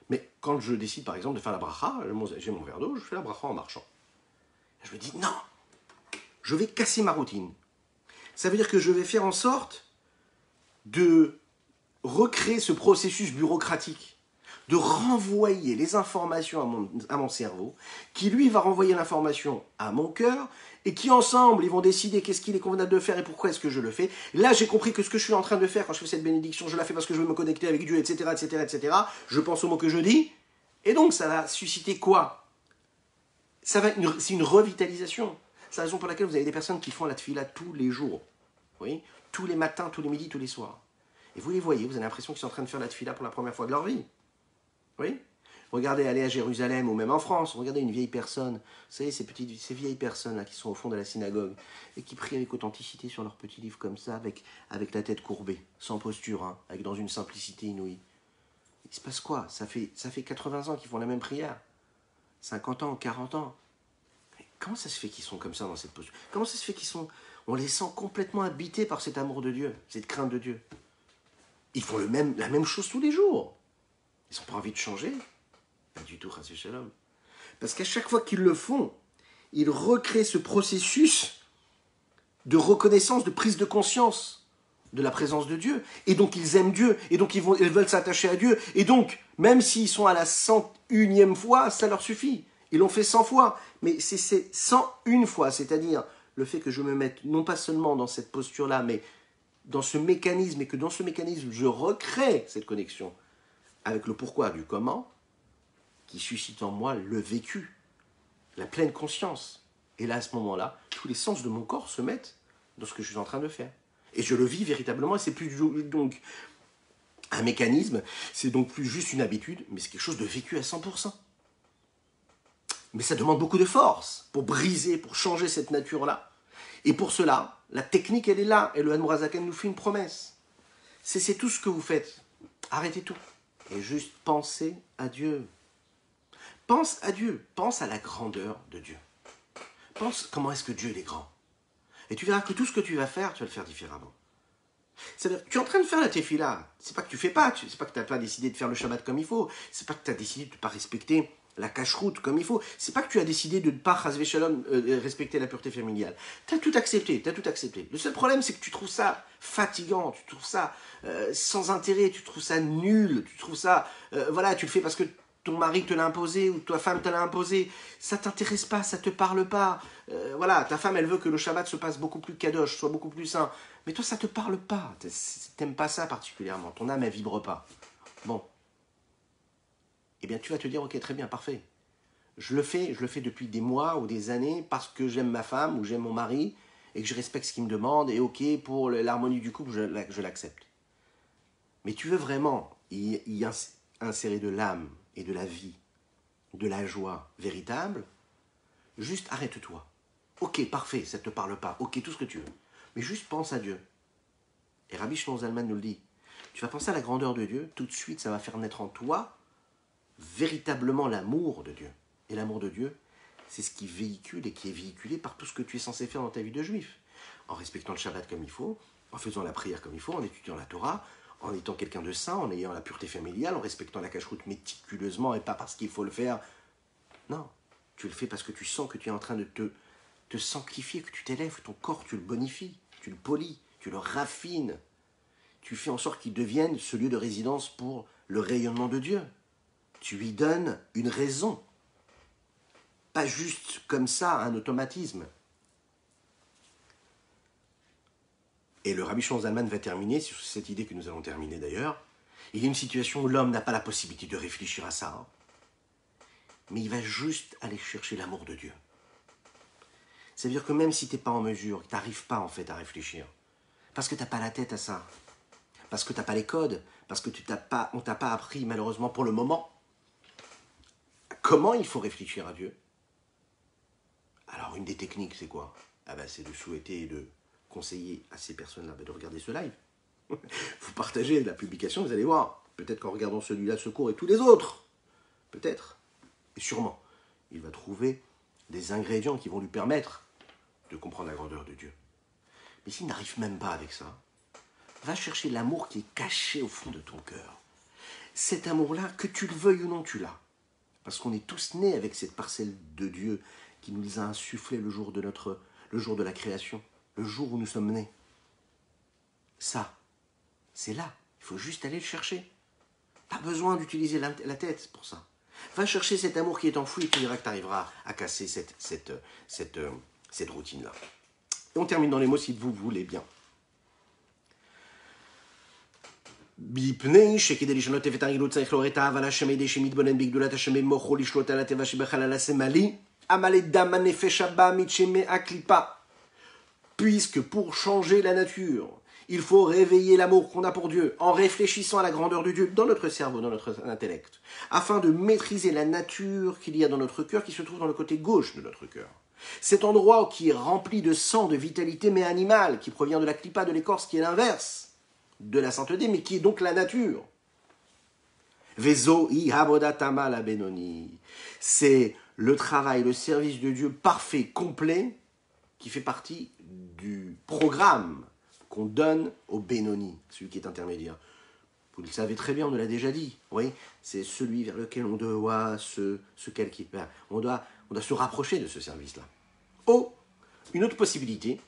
Mais quand je décide par exemple de faire la bracha, j'ai mon verre d'eau, je fais la bracha en marchant. Je me dis non, je vais casser ma routine. Ça veut dire que je vais faire en sorte de recréer ce processus bureaucratique, de renvoyer les informations à mon cerveau, qui lui va renvoyer l'information à mon cœur, et qui ensemble, ils vont décider qu'est-ce qu'il est convenable de faire et pourquoi est-ce que je le fais. Là, j'ai compris que ce que je suis en train de faire quand je fais cette bénédiction, je la fais parce que je veux me connecter avec Dieu, etc., etc., etc. Je pense aux mots que je dis, et donc ça va susciter quoi? C'est une revitalisation. C'est la raison pour laquelle vous avez des personnes qui font la tefila tous les jours. Oui, tous les matins, tous les midis, tous les soirs. Et vous les voyez, vous avez l'impression qu'ils sont en train de faire la tefila pour la première fois de leur vie. Oui. Regardez, aller à Jérusalem ou même en France, regardez une vieille personne, vous savez, ces vieilles personnes-là qui sont au fond de la synagogue et qui prient avec authenticité sur leur petit livre comme ça, avec la tête courbée, sans posture, hein, avec dans une simplicité inouïe. Il se passe quoi? Ça fait 80 ans qu'ils font la même prière. 50 ans, 40 ans. Mais comment ça se fait qu'ils sont comme ça dans cette posture? Comment ça se fait on les sent complètement habités par cet amour de Dieu, cette crainte de Dieu? Ils font la même chose tous les jours. Ils n'ont pas envie de changer? Pas du tout, Chassid Shalom. Parce qu'à chaque fois qu'ils le font, ils recréent ce processus de reconnaissance, de prise de conscience de la présence de Dieu. Et donc ils aiment Dieu, et donc ils veulent s'attacher à Dieu. Et donc, même s'ils sont à la 101e fois, ça leur suffit. Ils l'ont fait 100 fois. Mais c'est 101 fois, c'est-à-dire le fait que je me mette non pas seulement dans cette posture-là, mais dans ce mécanisme, et que dans ce mécanisme, je recrée cette connexion avec le pourquoi du comment, qui suscite en moi le vécu, la pleine conscience. Et là, à ce moment-là, tous les sens de mon corps se mettent dans ce que je suis en train de faire. Et je le vis véritablement, et c'est plus donc un mécanisme, c'est donc plus juste une habitude, mais c'est quelque chose de vécu à 100%. Mais ça demande beaucoup de force pour briser, pour changer cette nature-là. Et pour cela, la technique, elle est là, et le Admour HaZaken nous fait une promesse. C'est tout ce que vous faites. Arrêtez tout. Et juste pensez à Dieu. Pense à Dieu, pense à la grandeur de Dieu. Pense comment est-ce que Dieu est grand. Et tu verras que tout ce que tu vas faire, tu vas le faire différemment. C'est-à-dire, tu es en train de faire la tefila. C'est pas que tu fais pas, c'est pas que tu n'as pas décidé de faire le Shabbat comme il faut. C'est pas que tu as décidé de ne pas respecter la cache-route comme il faut. C'est pas que tu as décidé de ne pas respecter la pureté familiale. Tu as tout accepté, tu as tout accepté. Le seul problème, c'est que tu trouves ça fatigant, tu trouves ça sans intérêt, tu trouves ça nul, tu trouves ça... voilà, tu le fais parce que ton mari te l'a imposé ou ta femme te l'a imposé, ça t'intéresse pas, ça te parle pas. Voilà, ta femme, elle veut que le Shabbat se passe beaucoup plus kadosh, soit beaucoup plus sain. Mais toi, ça te parle pas. T'aimes pas ça particulièrement. Ton âme, elle vibre pas. Bon. Eh bien, tu vas te dire, ok, très bien, parfait. Je le fais depuis des mois ou des années parce que j'aime ma femme ou j'aime mon mari et que je respecte ce qu'il me demande et ok, pour l'harmonie du couple, je l'accepte. Mais tu veux vraiment y insérer de l'âme et de la vie, de la joie véritable, juste arrête-toi. Ok, parfait, ça ne te parle pas. Ok, tout ce que tu veux. Mais juste pense à Dieu. Et Rabbi Shlomo Zalman nous le dit. Tu vas penser à la grandeur de Dieu, tout de suite, ça va faire naître en toi véritablement l'amour de Dieu. Et l'amour de Dieu, c'est ce qui véhicule et qui est véhiculé par tout ce que tu es censé faire dans ta vie de juif. En respectant le Shabbat comme il faut, en faisant la prière comme il faut, en étudiant la Torah, en étant quelqu'un de saint, en ayant la pureté familiale, en respectant la cache-route méticuleusement et pas parce qu'il faut le faire. Non, tu le fais parce que tu sens que tu es en train de te sanctifier, que tu t'élèves, ton corps, tu le bonifies, tu le polis, tu le raffines. Tu fais en sorte qu'il devienne ce lieu de résidence pour le rayonnement de Dieu. Tu lui donnes une raison. Pas juste comme ça, un automatisme. Et le Rabbi Shlomo Zalman va terminer sur cette idée que nous allons terminer d'ailleurs. Il y a une situation où l'homme n'a pas la possibilité de réfléchir à ça. Hein. Mais il va juste aller chercher l'amour de Dieu. C'est-à-dire que même si tu n'es pas en mesure, tu n'arrives pas en fait à réfléchir, parce que tu n'as pas la tête à ça, parce que tu n'as pas les codes, parce que on ne t'a pas appris malheureusement pour le moment comment il faut réfléchir à Dieu. Alors une des techniques c'est quoi? C'est de souhaiter et de conseiller à ces personnes-là de regarder ce live. Vous partagez la publication, vous allez voir. Peut-être qu'en regardant celui-là, ce cours et tous les autres, peut-être, et sûrement, il va trouver des ingrédients qui vont lui permettre de comprendre la grandeur de Dieu. Mais s'il n'arrive même pas avec ça, va chercher l'amour qui est caché au fond de ton cœur. Cet amour-là, que tu le veuilles ou non, tu l'as. Parce qu'on est tous nés avec cette parcelle de Dieu qui nous a insufflé le jour de la création, le jour où nous sommes nés. Ça, c'est là. Il faut juste aller le chercher. Pas besoin d'utiliser la tête pour ça. Va chercher cet amour qui est enfoui et tu verras que tu arriveras à casser cette routine-là. Et on termine dans les mots si vous voulez bien. מפני שכדי לשנות את הרגילות צריך לעורר את האהבה להשם ידי שמתבונן בגדולת השם במוחו לשלוט על הטבע שבחלל השמאלי, המלא דם הנפש הבא מצ'מא הקליפה. Puisque pour changer la nature, il faut réveiller l'amour qu'on a pour Dieu en réfléchissant à la grandeur de Dieu dans notre cerveau, dans notre intellect, afin de maîtriser la nature qu'il y a dans notre cœur qui se trouve dans le côté gauche de notre cœur. Cet endroit qui est rempli de sang, de vitalité, mais animale, qui provient de la clipa, de l'écorce, qui est l'inverse de la sainteté, mais qui est donc la nature. Vezohi habodatama la benoni. C'est le travail, le service de Dieu parfait, complet, qui fait partie du programme qu'on donne au Benoni, celui qui est intermédiaire. Vous le savez très bien, on nous l'a déjà dit. Oui, c'est celui vers lequel on doit on doit se rapprocher de ce service-là. Oh, une autre possibilité.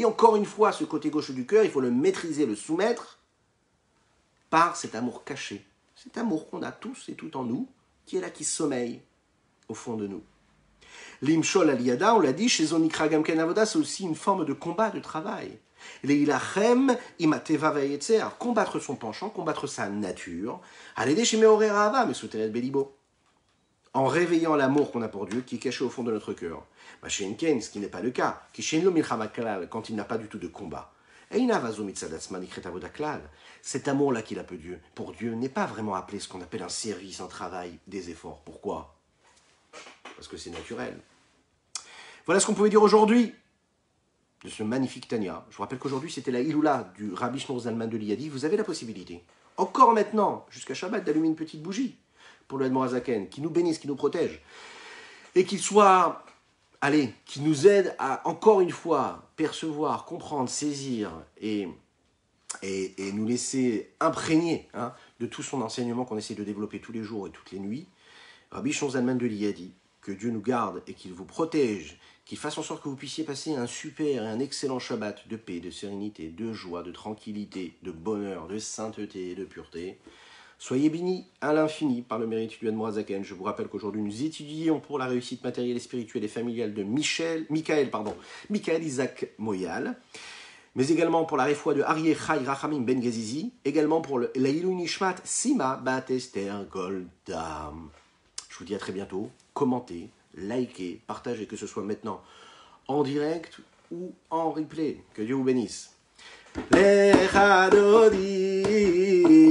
Encore une fois, ce côté gauche du cœur, il faut le maîtriser, le soumettre par cet amour caché. Cet amour qu'on a tous et tout en nous, qui est là, qui sommeille au fond de nous. L'imshol aliyada, on l'a dit, chez Zonikra Gamken Avoda, c'est aussi une forme de combat, de travail. Leilachem imateva vayetzer, combattre son penchant, combattre sa nature, alede chez Meorera Ava, mais souteret belibo. En réveillant l'amour qu'on a pour Dieu, qui est caché au fond de notre cœur. Machenken, ce qui n'est pas le cas, qui chez nous milchamaklal, quand il n'a pas du tout de combat. Cet amour-là qu'il a pour Dieu n'est pas vraiment appelé ce qu'on appelle un service, un travail, des efforts. Pourquoi ? Parce que c'est naturel. Voilà ce qu'on pouvait dire aujourd'hui de ce magnifique Tanya. Je vous rappelle qu'aujourd'hui, c'était la Iloula du Rabbi Shlomo Zalman de Liadi. Vous avez la possibilité, encore maintenant, jusqu'à Shabbat, d'allumer une petite bougie pour le Admor HaZaken, qui nous bénisse, qui nous protège, et qu'il soit, qui nous aide à, encore une fois, percevoir, comprendre, saisir, et nous laisser imprégner de tout son enseignement qu'on essaie de développer tous les jours et toutes les nuits. Rabbi Shlomo Zalman de Liadi, que Dieu nous garde et qu'il vous protège, qu'il fasse en sorte que vous puissiez passer un super et un excellent Shabbat de paix, de sérénité, de joie, de tranquillité, de bonheur, de sainteté et de pureté. Soyez bénis à l'infini par le mérite du Admor HaZaken. Je vous rappelle qu'aujourd'hui nous étudions pour la réussite matérielle et spirituelle et familiale de Michael Isaac Moyal, mais également pour la réfoua de Aryeh Chai Rachamim Ben Gazizi, également pour l'Ailou Nishmat Sima Bat Esther Golda. Je vous dis à très bientôt. Commentez, likez, partagez, que ce soit maintenant en direct ou en replay. Que Dieu vous bénisse. Lecha dodi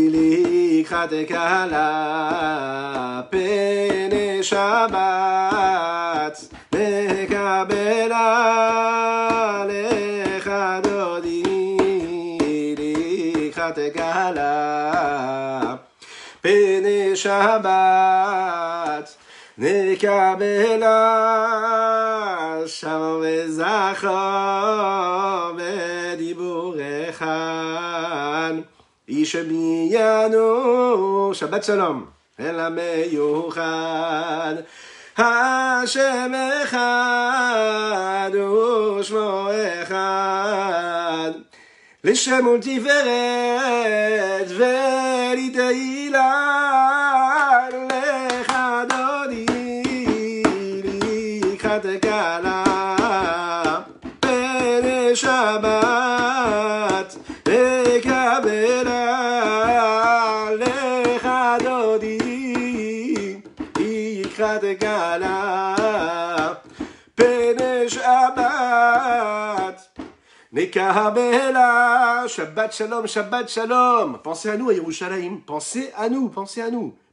likhateka la pene Shabbat mekabela lecha dodi likhateka la pene Shabbat nekabela shalom v'zachor b'diburechan ish biyanu Shabbat shalom el hameyuchad Hashem echad u'shmo echad l'shem u'tiferet v'liteilah Tekala Pene Shabbat Ekabela Lecha Dodi Ikra Tekala Pene Shabbat Nekabela Shabbat Shalom, Shabbat Shalom. Pensez à nous à Yerushalayim, pensez à nous.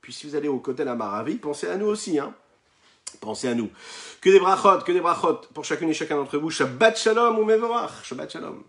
Puis si vous allez au Kotel Amaravi, pensez à nous aussi, Pensez à nous. Que des brachot pour chacune et chacun d'entre vous. Shabbat shalom ou mevorach. Shabbat shalom.